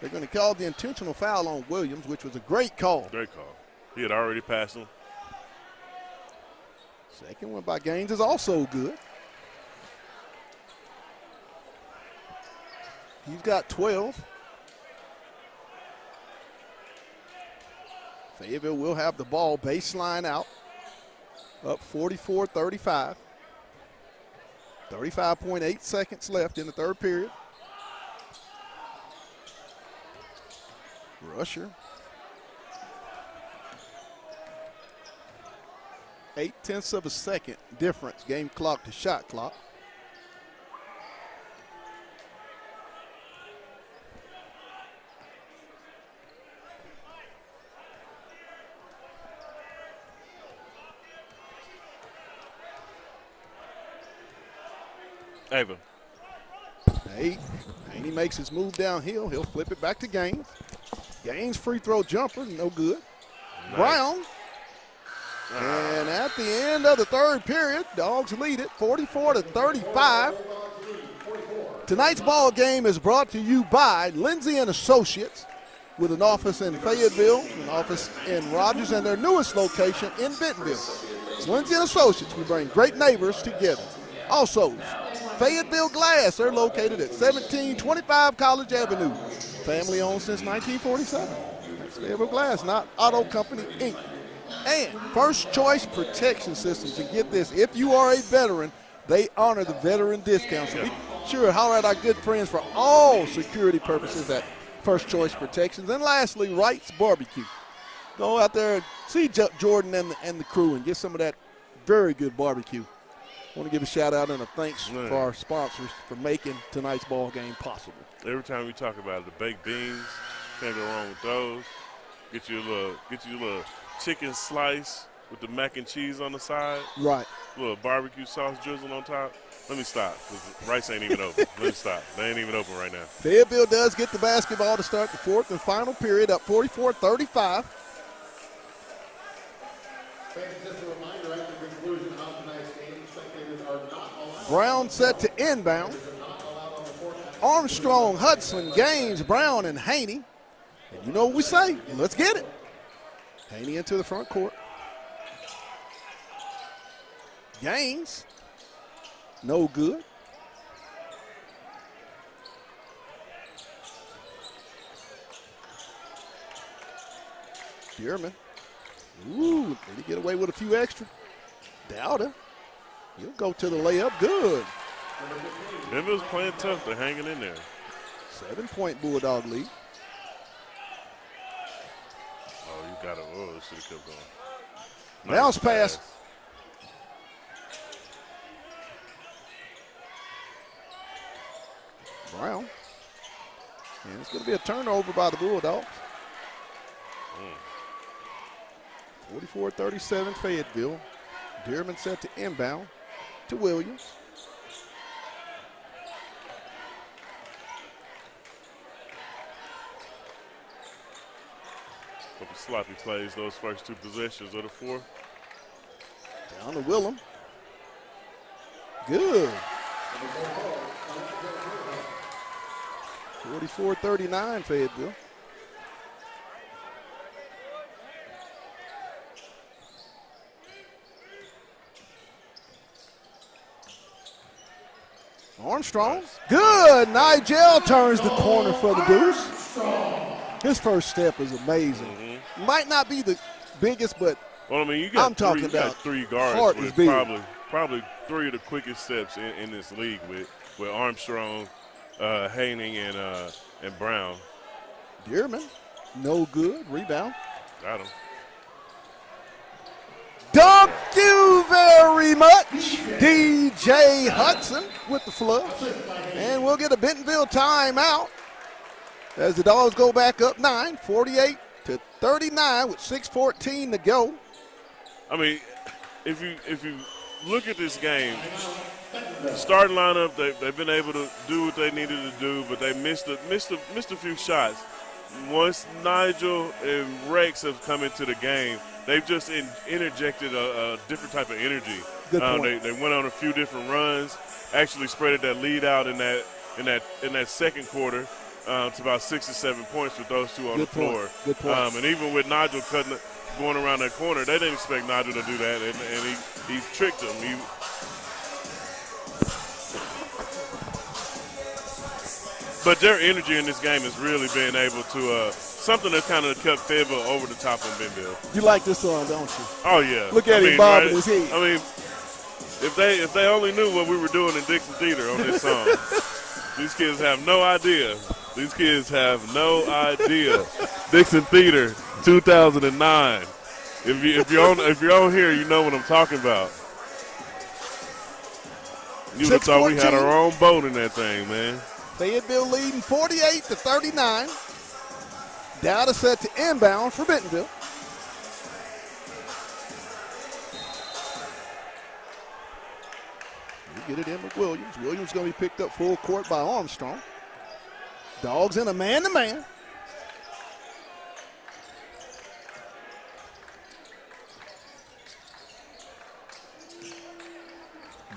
They're going to call the intentional foul on Williams, which was a great call. Great call. He had already passed him. Second one by Gaines is also good. He's got 12. Fayetteville will have the ball baseline out. Up 44-35. 35.8 seconds left in the third period. Rusher. 0.8 of a second difference, game clock to shot clock. Ava. Haney makes his move downhill. He'll flip it back to Gaines. Gaines free throw jumper, no good. Nice. Brown. And at the end of the third period, Dogs lead it 44-35. Tonight's ball game is brought to you by Lindsay and Associates, with an office in Fayetteville, an office in Rogers, and their newest location in Bentonville. Lindsay & Associates, we bring great neighbors together. Also, Fayetteville Glass, they're located at 1725 College Avenue. Family owned since 1947. That's Fayetteville Glass, not Auto Company, Inc. And First Choice Protection Systems. And get this, if you are a veteran, they honor the veteran discount. So be sure to holler at our good friends for all security purposes at First Choice Protections. And lastly, Wright's Barbecue. Go out there and see Jordan and the crew and get some of that very good barbecue. I want to give a shout out and a thanks for our sponsors for making tonight's ball game possible. Every time we talk about it, the baked beans, can't go wrong with those. Get you a little chicken slice with the mac and cheese on the side. Right. A little barbecue sauce drizzle on top. Let me stop, because Rice ain't even open. Let me stop. They ain't even open right now. Fayetteville does get the basketball to start the fourth and final period, up 44-35. Just a reminder, at the conclusion of tonight's game, spectators are not allowed. Brown set to inbound. Armstrong, Hudson, Gaines, Brown, and Haney. And you know what we say, let's get it. Haney into the front court. Gaines, no good. Dearman. Ooh, did he get away with a few extra? Dowda. He'll go to the layup. Good. Bentonville's playing tough. They're hanging in there. 7-point Bulldog lead. Oh, you got it. Oh, it should have kept going. Bounce pass. Brown. And it's going to be a turnover by the Bulldogs. 44-37 Fayetteville. Dearman set to inbound to Williams. Couple sloppy plays those first two possessions of the fourth. Down to Willem. Good. 44-39 Fayetteville. Armstrong. Good. Nigel turns the corner for the Deuce. His first step is amazing. Might not be the biggest, but well, I mean, you got three guards with probably three of the quickest steps in this league with Armstrong, Haney, and Brown. Dearman, no good. Rebound. Got him. Thank you very much, DJ Hudson with the flush. And we'll get a Bentonville timeout as the Dogs go back up 9, 48-39 with 6:14 to go. I mean, if you look at this game, the starting lineup, they've been able to do what they needed to do, but they missed a few shots. Once Nigel and Rex have come into the game, they've just interjected a different type of energy. They went on a few different runs, actually spreaded that lead out in that second quarter to about 6 or 7 points with those two on the floor. Good point. And even with Nigel going around that corner, they didn't expect Nigel to do that, and he tricked them. But their energy in this game has really been able to something that kind of kept Fayetteville over the top on Bentonville. You like this song, don't you? Oh yeah. Look at him bobbing his head. I mean, if they only knew what we were doing in Dixon Theater on this song, these kids have no idea. These kids have no idea. Dixon Theater, 2009. If you're on here, you know what I'm talking about. You would have thought we had our own boat in that thing, man. Fayetteville leading 48-39. Dowda set to inbound for Bentonville. We get it in with Williams. Williams going to be picked up full court by Armstrong. Dogs in a man-to-man.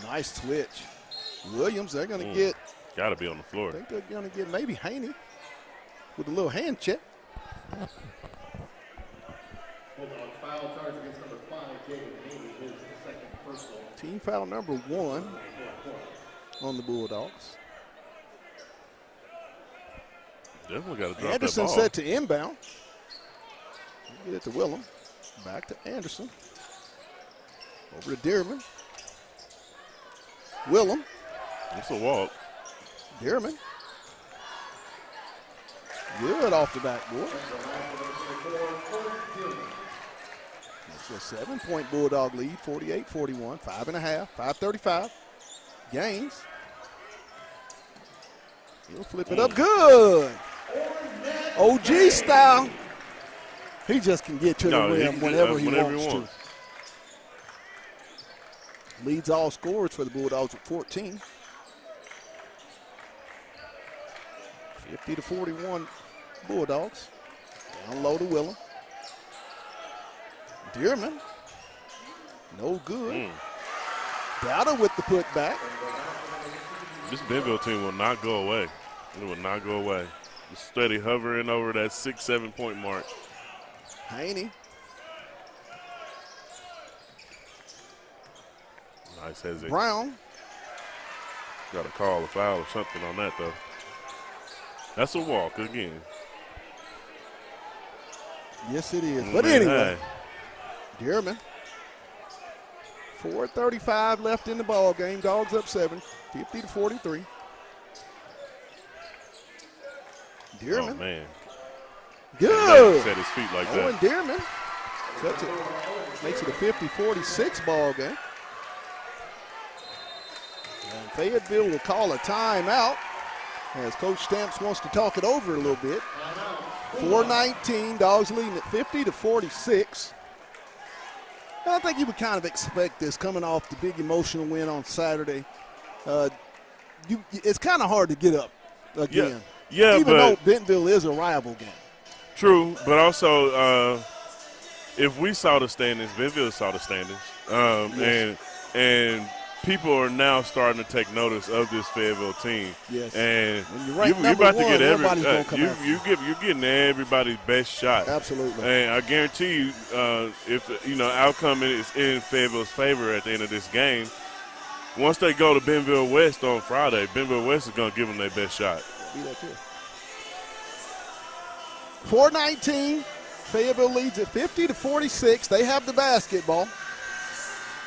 Nice switch. Williams, they're going to get. Got to be on the floor. I think they're going to get maybe Haney with a little hand check. Bulldog foul charge against number 5, Jaden Haney, his second personal. Team foul number 1 on the Bulldogs. Definitely got to drop Anderson that ball. set to inbound. Get it to Willem. Back to Anderson. Over to Dearman. Willem. It's a walk. Dearman. Good off the backboard. It's a 7-point Bulldog lead, 48-41, 5.5, 5:35. Gaines. He'll flip it up. Good. OG style. He just can get to the rim whenever he wants to. Leads all scorers for the Bulldogs with 14. 50-41 Bulldogs. Down low to Willem. Dearman. No good. Dowder with the putback. This Bentonville team will not go away. It will not go away. Just steady hovering over that 6-7 point mark. Haney. Nice hesitation. Brown. Got to call a foul or something on that, though. That's a walk again. Yes, it is. But anyway, Dearman. 4:35 left in the ball game. Dogs up 7, 50-43. Dearman. Oh, man. Good. Set his feet like Owen that. Dearman sets it, makes it a 50-46 ball game. And Fayetteville will call a timeout as Coach Stamps wants to talk it over a little bit. 4:19, Dogs leading at 50-46. I think you would kind of expect this coming off the big emotional win on Saturday. It's kind of hard to get up again. Yeah, even though Bentonville is a rival game. True, but also if we saw the standings, Bentonville saw the standings, and people are now starting to take notice of this Fayetteville team. Yes. And you're about to get you're getting everybody's best shot. Absolutely. And I guarantee you, if outcome is in Fayetteville's favor at the end of this game, once they go to Bentonville West on Friday, Bentonville West is going to give them their best shot. 4:19, Fayetteville leads at 50-46. They have the basketball.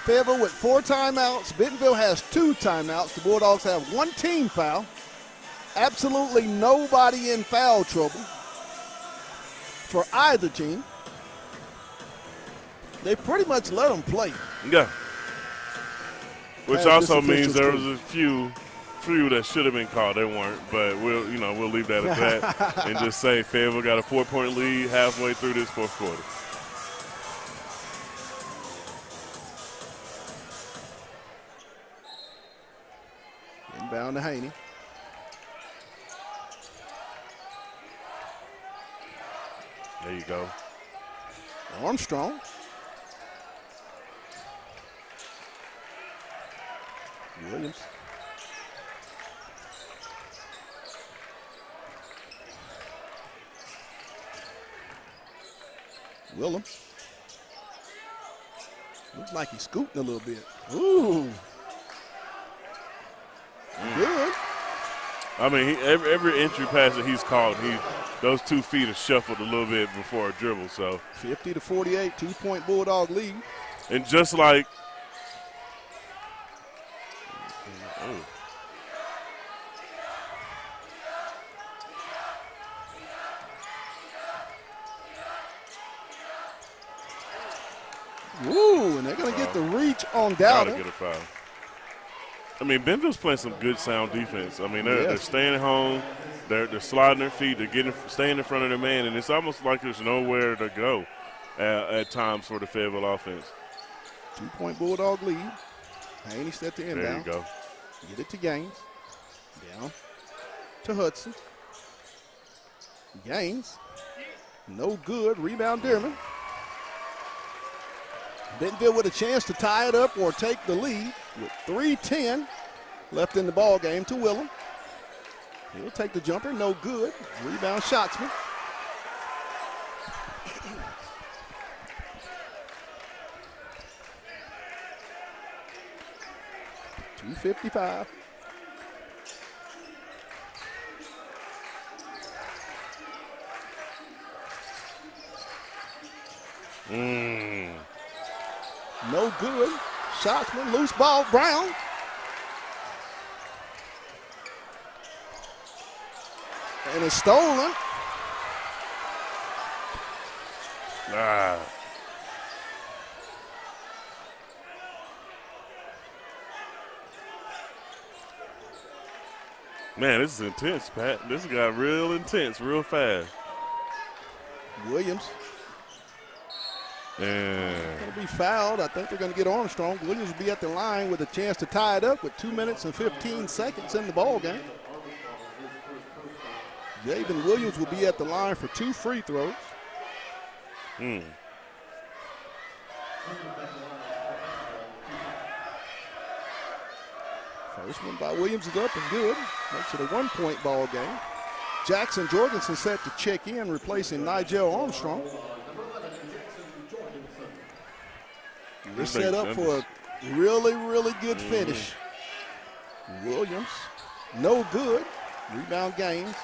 Fayetteville with 4 timeouts. Bentonville has 2 timeouts. The Bulldogs have 1 team foul. Absolutely nobody in foul trouble for either team. They pretty much let them play. Yeah. Which also means there was a few that should have been called. They weren't, but we'll leave that at that and just say Fayetteville got a 4-point lead halfway through this fourth quarter. Inbound to Haney. There you go. Armstrong. Williams. Willem. Looks like he's scooting a little bit. Ooh. Good. I mean, every entry pass that he's called, those 2 feet are shuffled a little bit before a dribble. So 50-48, 2-point Bulldog lead. And just like and they're going to get the reach on Dowder. Gotta get a foul. I mean, Bentonville's playing some good, sound defense. I mean, they're staying home. They're sliding their feet. They're staying in front of their man, and it's almost like there's nowhere to go at times for the Fayetteville offense. 2-point Bulldog lead. Haney set the inbound. There you go. Get it to Gaines. Down to Hudson. Gaines. No good. Rebound Dearman. Bentonville with a chance to tie it up or take the lead with 3:10 left in the ball game to Willem. He'll take the jumper, no good. Rebound Shotsman. 2:55. No good. Shotsman, loose ball, Brown. And it's stolen. Man, this is intense, Pat. This got real intense, real fast. Williams. And Going to be fouled. I think they're going to get Armstrong. Williams will be at the line with a chance to tie it up with 2 minutes and 15 seconds in the ball game. Jaden Williams will be at the line for 2 free throws. First one by Williams is up and good. Makes it a 1-point ball game. Jackson Jorgensen set to check in, replacing Nigel Armstrong. They're set up for a really, really good finish. Williams, no good. Rebound gains.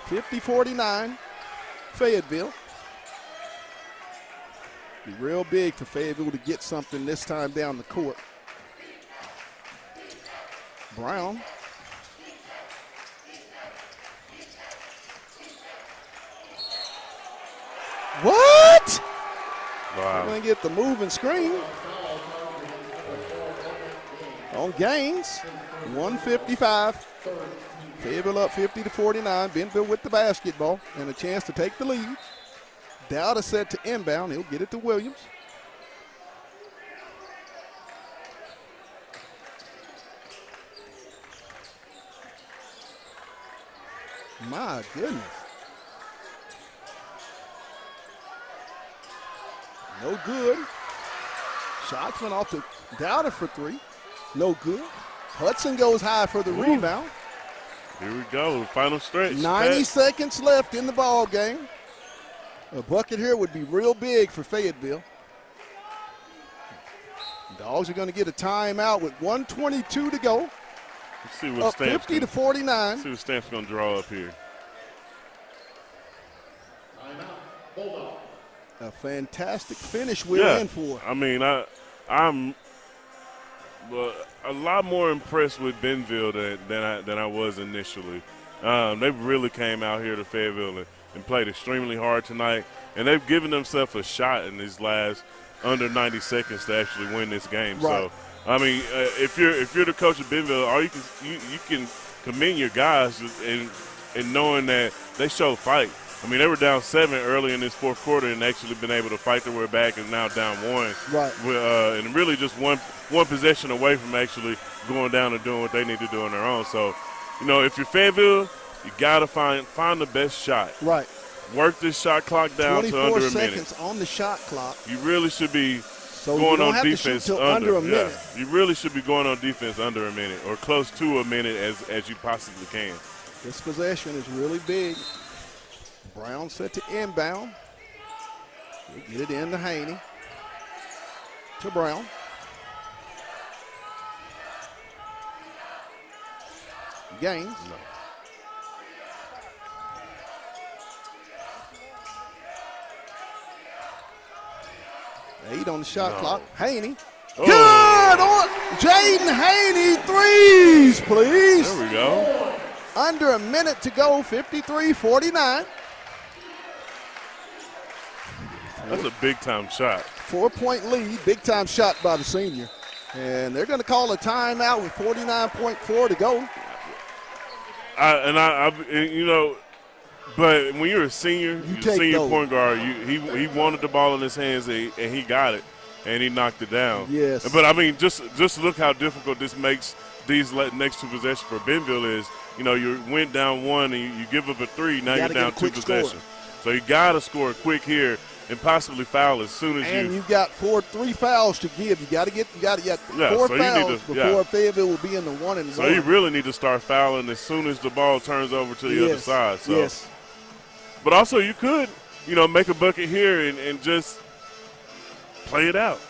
50-49, Fayetteville. Be real big for Fayetteville to get something this time down the court. Brown. What? wow. Going to get the move and screen. On Gaines, 155. Fayetteville up 50-49. Bentonville with the basketball and a chance to take the lead. Dowd is set to inbound. He'll get it to Williams. My goodness. No good. Shots went off to Dowd for 3. No good. Hudson goes high for the rebound. Here we go, final stretch. 90 seconds left in the ball game. A bucket here would be real big for Fayetteville. Dogs are going to get a timeout with 1:22 to go. Let's see what Up Stamp's 50-49. Let's see what Stamp's going to draw up here. A fantastic finish we're in for. I mean, I'm a lot more impressed with Bentonville than I was initially. They really came out here to Fayetteville and played extremely hard tonight, and they've given themselves a shot in these last under 90 seconds to actually win this game. Right. So, I mean, if you're the coach of Bentonville, all you can commend your guys in knowing that they show fight. I mean, they were down 7 early in this fourth quarter and actually been able to fight their way back and now down 1. Right. And really just one possession away from actually going down and doing what they need to do on their own. So, you know, if you're Fayetteville, you got to find the best shot. Right. Work this shot clock down to under a 24 minute. seconds on the shot clock. You really should be So going you don't on have defense to shoot till under a minute. Yeah, you really should be going on defense under a minute or close to a minute as you possibly can. This possession is really big. Brown set to inbound. He'll get it in to Haney. To Brown. Gaines. No. Eight on the shot No. clock. Haney. Oh. Good on Jaden Haney. Threes, please. There we go. Under a minute to go, 53-49. That's a big-time shot. 4-point lead, big-time shot by the senior. And they're going to call a timeout with 49.4 to go. You know, but when you're a senior, you're a take senior those. point guard, he wanted the ball in his hands and he got it, and he knocked it down. Yes. But, I mean, just look how difficult this makes these next 2 possessions for Bentonville is. You know, you went down 1 and you give up a 3, now you're down 2 possessions. So you got to score quick here and possibly foul as soon as And you've got 3 fouls to give. You got 4 so you fouls need to- before Fayetteville will be in the 1 and 1. So you really need to start fouling as soon as the ball turns over to the other side. So. Yes. But also you could, you know, make a bucket here and just play it out.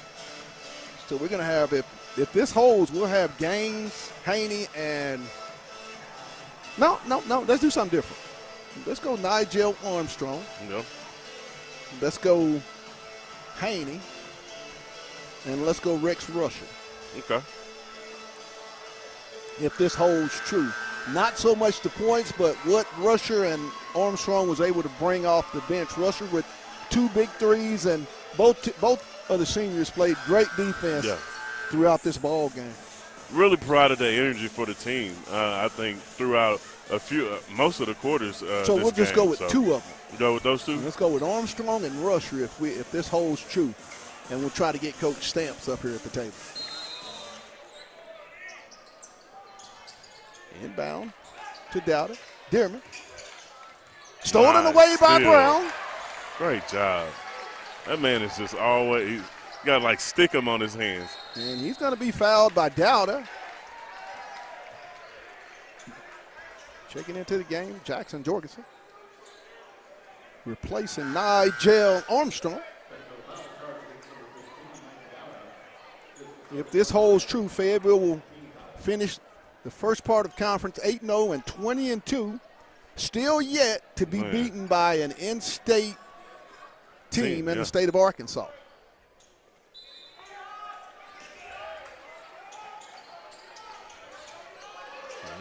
So we're going to have, if if this holds, we'll have Gaines, Haney, and no. Let's do something different. Let's go Nigel Armstrong. Yep. Let's go Haney, and let's go Rex Rusher. Okay. If this holds true. Not so much the points, but what Rusher and Armstrong was able to bring off the bench. Rusher with 2 big threes, and both of the seniors played great defense throughout this ball game. Really proud of their energy for the team. I think throughout most of the quarters. So we'll just go with 2 of them. Go with those 2? Let's go with Armstrong and Rusher if this holds true, and we'll try to get Coach Stamps up here at the table. Inbound to Dowder. Dearman. Stolen away by Brown. Great job. That man is just always, he's got to like stick him on his hands. And he's going to be fouled by Dowder. Checking into the game, Jackson Jorgensen. Replacing Nigel Armstrong. If this holds true, Fayetteville will finish the first part of conference 8-0 and 20-2, still yet to be beaten by an in-state team in the state of Arkansas.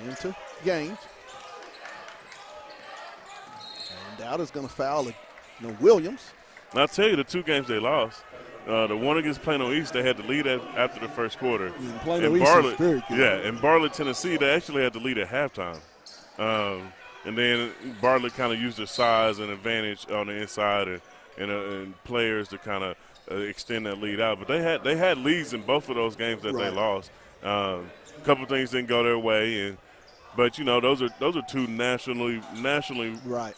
Into Gaines. And Dowder's going to foul Williams. And I'll tell you, the 2 games they lost, the one against Plano East, they had to lead after the first quarter. Plano East is very good. Yeah, in Bartlett, Tennessee, they actually had to lead at halftime. And then Bartlett kind of used their size and advantage on the inside and players to kind of extend that lead out. But they had leads in both of those games that they lost. A couple of things didn't go their way, but you know those are 2 nationally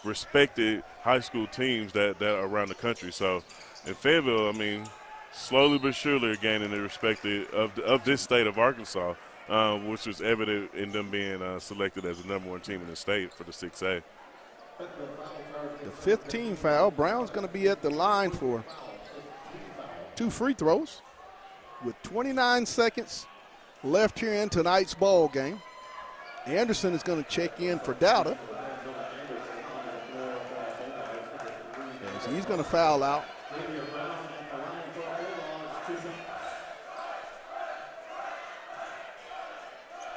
respected high school teams that are around the country. So in Fayetteville, I mean, slowly but surely are gaining the respect of this state of Arkansas, which was evident in them being selected as the #1 team in the state for the 6A. The 15th foul. Brown's going to be at the line for 2 free throws with 29 seconds left here in tonight's ball game. Anderson is going to check in for Dowder. So he's going to foul out.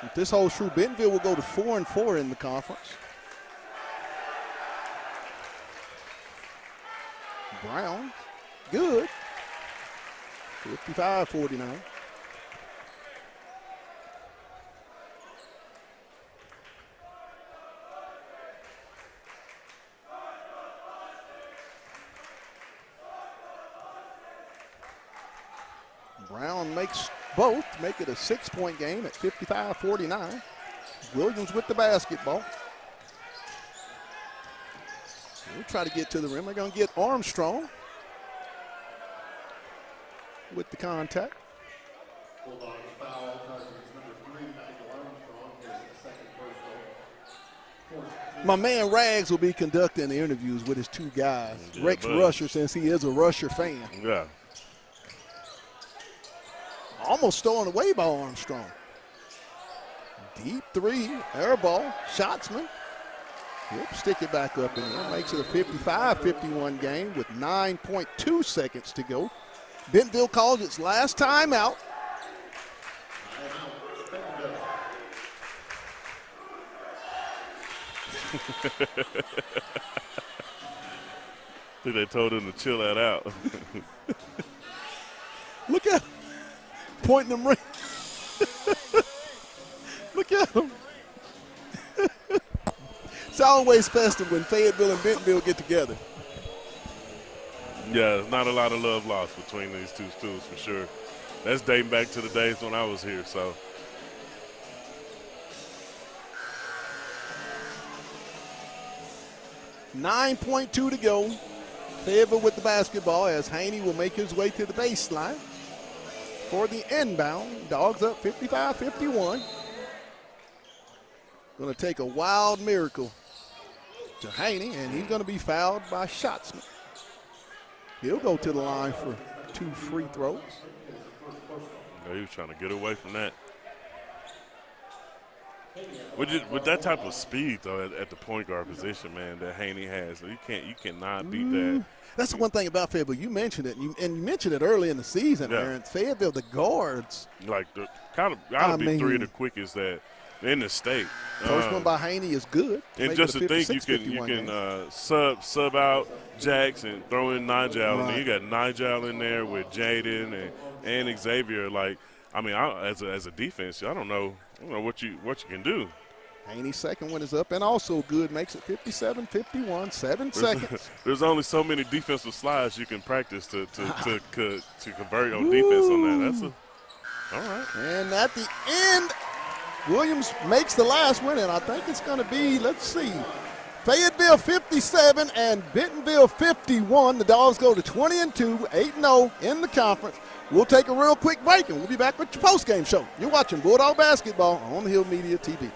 If this holds true, Bentonville will go to 4-4 in the conference. Brown, good. 55-49. Brown makes both, make it a 6-point game at 55-49. Williams with the basketball. We'll try to get to the rim. They're going to get Armstrong with the contact. Bulldogs foul, number 3, Nigel Armstrong, is the second personal. My man Rags will be conducting the interviews with his 2 guys. Yeah, Rex Rusher, since he is a Rusher fan. Yeah. Almost stolen away by Armstrong. Deep 3, air ball, Shotsman. He'll stick it back up in there. Makes it a 55-51 game with 9.2 seconds to go. Bentonville calls its last timeout. I think they told him to chill that out. Look at him. Pointing them right. Look at him. It's always festive when Fayetteville and Bentonville get together. Yeah, not a lot of love lost between these 2 schools for sure. That's dating back to the days when I was here, so. .2 to go. Fayetteville with the basketball as Haney will make his way to the baseline for the inbound. Dogs up 55-51. Going to take a wild miracle to Haney, and he's going to be fouled by Shotsman. He'll go to the line for 2 free throws. Yeah, he was trying to get away from that. With that type of speed though at the point guard position, man, that Haney has, you cannot beat that. That's the one thing about Fayetteville. You mentioned it, and you mentioned it early in the season, Yeah. Aaron. Fayetteville, the guards. Like the kind of gotta be three of the quickest that in the state. First one by Haney is good. And just to think, you can sub out Jax and throw in Nigel, and then you got Nigel in there with Jaden and Xavier. Like, I mean, as a defense, I don't know what you can do. Haney's second one is up and also good. Makes it 57-51, 7 seconds. There's only so many defensive slides you can practice to convert on defense on that. All right. And at the end, Williams makes the last one, and I think it's going to be, let's see, Fayetteville 57 and Bentonville 51. The Dogs go to 20-2, 8-0 in the conference. We'll take a real quick break, and we'll be back with your post-game show. You're watching Bulldog Basketball on Hill Media TV.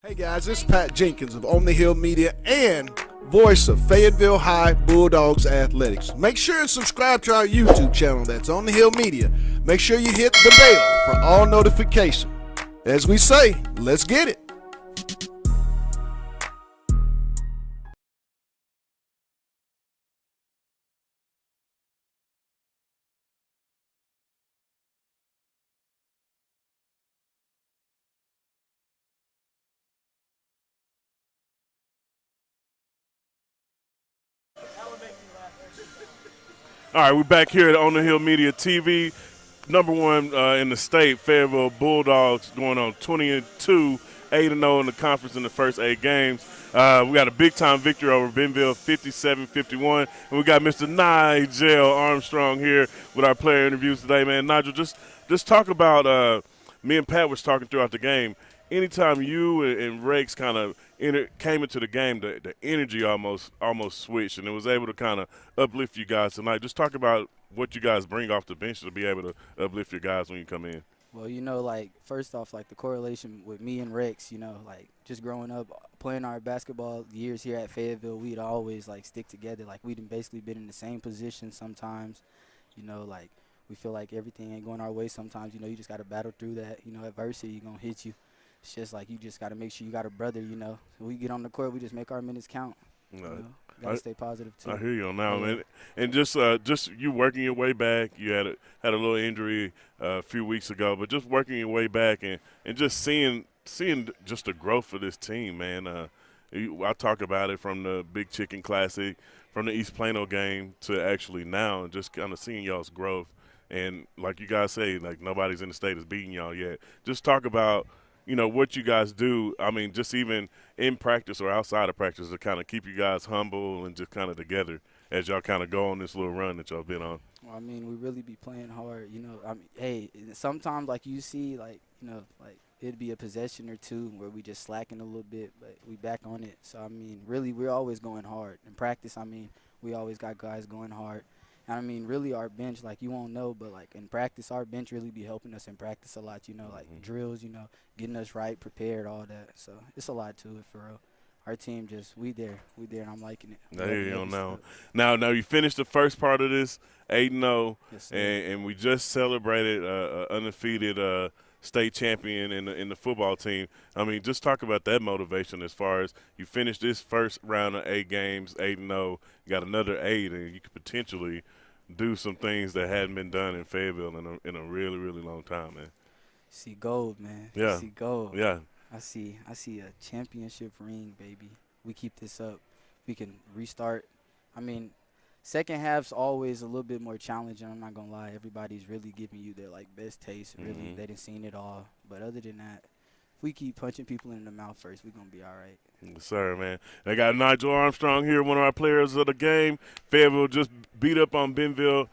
Hey guys, this is Pat Jenkins of On the Hill Media and voice of Fayetteville High Bulldogs Athletics. Make sure and subscribe to our YouTube channel. That's On the Hill Media. Make sure you hit the bell for all notifications. As we say, let's get it. All right, we're back here at On the Hill Media TV. Number one in the state, Fayetteville Bulldogs going on 20-2, 8-0 in the conference in the first 8 games. We got a big-time victory over Bentonville, 57-51. And we got Mr. Nigel Armstrong here with our player interviews today, man. Nigel, just talk about me and Pat was talking throughout the game. Anytime you and Rex kind of came into the game, the energy almost switched, and it was able to kind of uplift you guys tonight. Just talk about what you guys bring off the bench to be able to uplift your guys when you come in. Well, you know, like, first off, like, the correlation with me and Rex, you know, like, just growing up, playing our basketball years here at Fayetteville, we'd always, like, stick together. Like, we'd basically been in the same position sometimes, you know, like, we feel like everything ain't going our way sometimes. You know, you just got to battle through that. You know, adversity going to hit you. It's just like you just got to make sure you got a brother, you know. So we get on the court, we just make our minutes count. You know? Got to stay positive, too. I hear you on that, man. And just you working your way back. You had a little injury a few weeks ago, but just working your way back and just seeing just the growth of this team, man. I talk about it from the Big Chicken Classic, from the East Plano game to actually now, and just kind of seeing y'all's growth. And like you guys say, like nobody's in the state is beating y'all yet. Just talk about, you know, what you guys do, I mean, just even in practice or outside of practice to kind of keep you guys humble and just kind of together as y'all kind of go on this little run that y'all been on. Well, I mean, we really be playing hard, you know. I mean, hey, sometimes, like, you see, like, you know, like, it'd be a possession or two where we just slacking a little bit, but we back on it. So, I mean, really, we're always going hard. In practice, I mean, we always got guys going hard. And, I mean, really, our bench, like, you won't know, but, like, in practice, our bench really be helping us in practice a lot, you know, like drills, you know, getting us right, prepared, all that. So, it's a lot to it, for real. Our team just, we there, and I'm liking it. There you go now. Now you finished the first part of this 8-0, yes, and we just celebrated undefeated state champion in the football team. I mean, just talk about that motivation as far as you finished this first round of 8 games, 8-0, you got another 8, and you could potentially do some things that hadn't been done in Fayetteville in a really, really long time, man. See gold, man. Yeah. See gold. Yeah. I see a championship ring, baby. We keep this up. We can restart. I mean, second half's always a little bit more challenging. I'm not gonna lie. Everybody's really giving you their like best taste. Really, they didn't seen it all. But other than that, if we keep punching people in the mouth first, we're gonna be all right. Yes, sir, man. I got Nigel Armstrong here, one of our players of the game. Fayetteville just beat up on Bentonville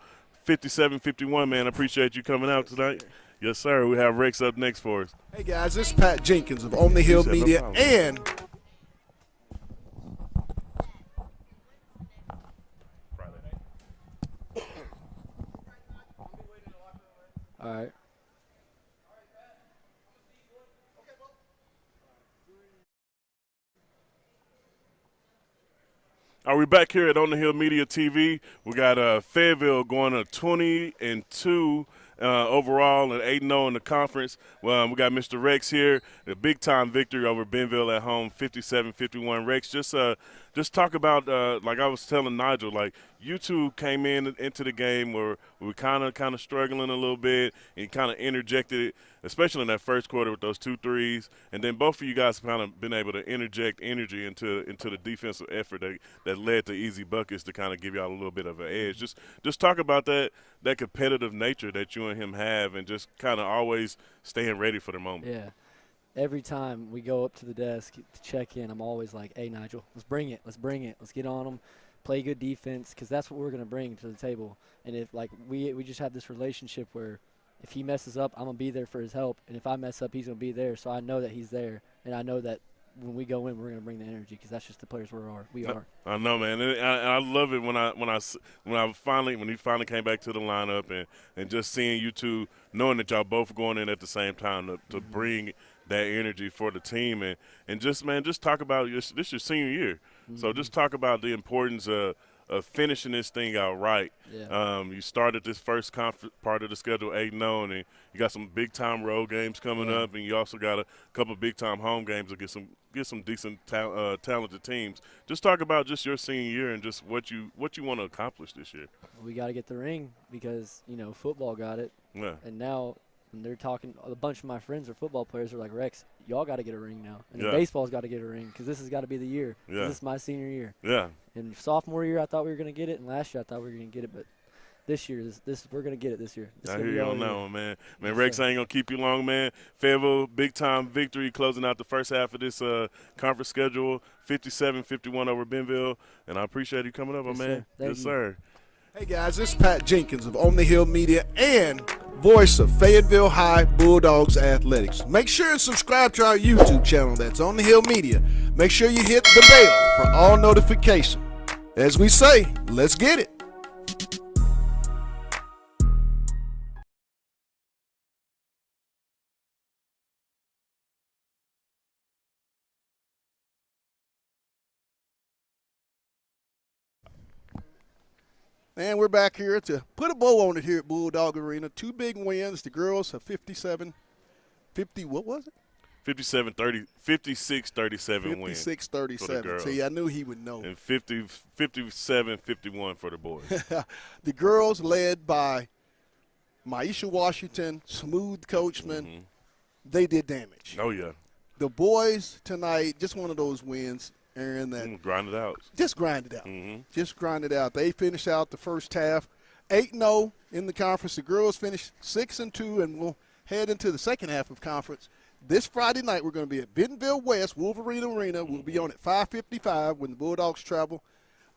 57-51, man. I appreciate you coming out tonight. Yes, sir. We have Rex up next for us. Hey guys, this is Pat Jenkins of On the Hill Media and All right. Are we back here at On the Hill Media TV? We got Fayetteville going to 20-2 overall and 8-0 in the conference. We got Mr. Rex here, a big-time victory over Bentonville at home, 57-51. Rex, just talk about, like I was telling Nigel, like you two came into the game where we were kind of struggling a little bit and kind of interjected it, especially in that first quarter with those 2 threes. And then both of you guys kind of been able to interject energy into the defensive effort that led to easy buckets to kind of give y'all a little bit of an edge. Just talk about that competitive nature that you and him have and just kind of always staying ready for the moment. Yeah. Every time we go up to the desk to check in, I'm always like, hey, Nigel, let's bring it. Let's get on them, play good defense, because that's what we're going to bring to the table. And if, like, we just have this relationship where if he messes up, I'm going to be there for his help. And if I mess up, he's going to be there. So I know that he's there, and I know that when we go in, we're going to bring the energy because that's just the players we are. I know, man, and I love it when he finally came back to the lineup and just seeing you two, knowing that y'all both going in at the same time to bring that energy for the team, and just talk about this your senior year. So just talk about the importance of finishing this thing out right. Yeah. You started this first part of the schedule 8-0, and you got some big-time road games coming up, and you also got a couple big-time home games to get some decent talented teams. Just talk about just your senior year and just what you want to accomplish this year. We got to get the ring because, football got it. Yeah. And now when they're talking, a bunch of my friends are football players are like, Rex, y'all got to get a ring now. And Yeah. baseball's got to get a ring because this has got to be the year. Yeah. This is my senior year. Yeah. And sophomore year, I thought we were going to get it, and last year I thought we were going to get it, but this year, we're going to get it this year. I hear you on that one, man. Rex, I ain't going to keep you long, man. Fayetteville, big-time victory closing out the first half of this conference schedule, 57-51 over Bentonville. And I appreciate you coming up, my man. Yes, sir. Hey, guys, this is Pat Jenkins of On the Hill Media and voice of Fayetteville High Bulldogs Athletics. Make sure and subscribe to our YouTube channel. That's On the Hill Media. Make sure you hit the bell for all notifications. As we say, let's get it. And we're back here to put a bow on it here at Bulldog Arena. 2 big wins. The girls have 56-37 win. 56-37 See, I knew he would know. And 57-51 for the boys. The girls led by Maisha Washington, smooth coachman. They did damage. Oh, yeah. The boys tonight, just one of those wins, Aaron, that grind it out. Just grind it out. Just grind it out. They finished out the first half 8-0 in the conference. The girls finished 6-2, and we'll head into the second half of conference. This Friday night, we're going to be at Bentonville West, Wolverine Arena. We'll be on at 5:55 when the Bulldogs travel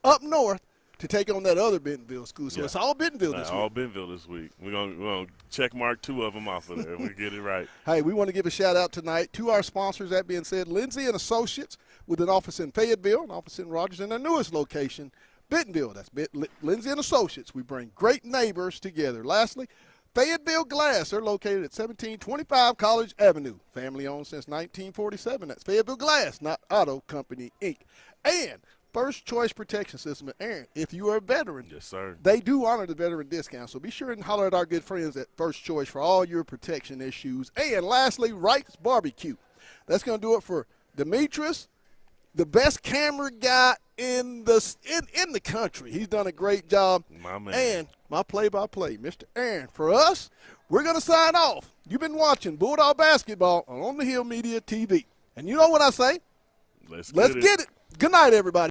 up north to take on that other Bentonville school. So it's all Bentonville this week. All Bentonville this week. We're gonna check mark 2 of them off of there. We get it right. Hey, we want to give a shout-out tonight to our sponsors. That being said, Lindsay & Associates with an office in Fayetteville, an office in Rogers, and their newest location, Bentonville. That's Lindsay & Associates. We bring great neighbors together. Lastly, Fayetteville Glass. They're located at 1725 College Avenue. Family-owned since 1947. That's Fayetteville Glass, not Auto Company, Inc. And First Choice Protection System. Aaron, if you are a veteran, yes, sir, they do honor the veteran discount. So be sure and holler at our good friends at First Choice for all your protection issues. And lastly, Wright's Barbecue. That's going to do it for Demetrius, the best camera guy in the country. He's done a great job. My man. And my play-by-play, Mr. Aaron. For us, we're going to sign off. You've been watching Bulldog Basketball on the Hill Media TV. And you know what I say? Let's get it. Good night, everybody.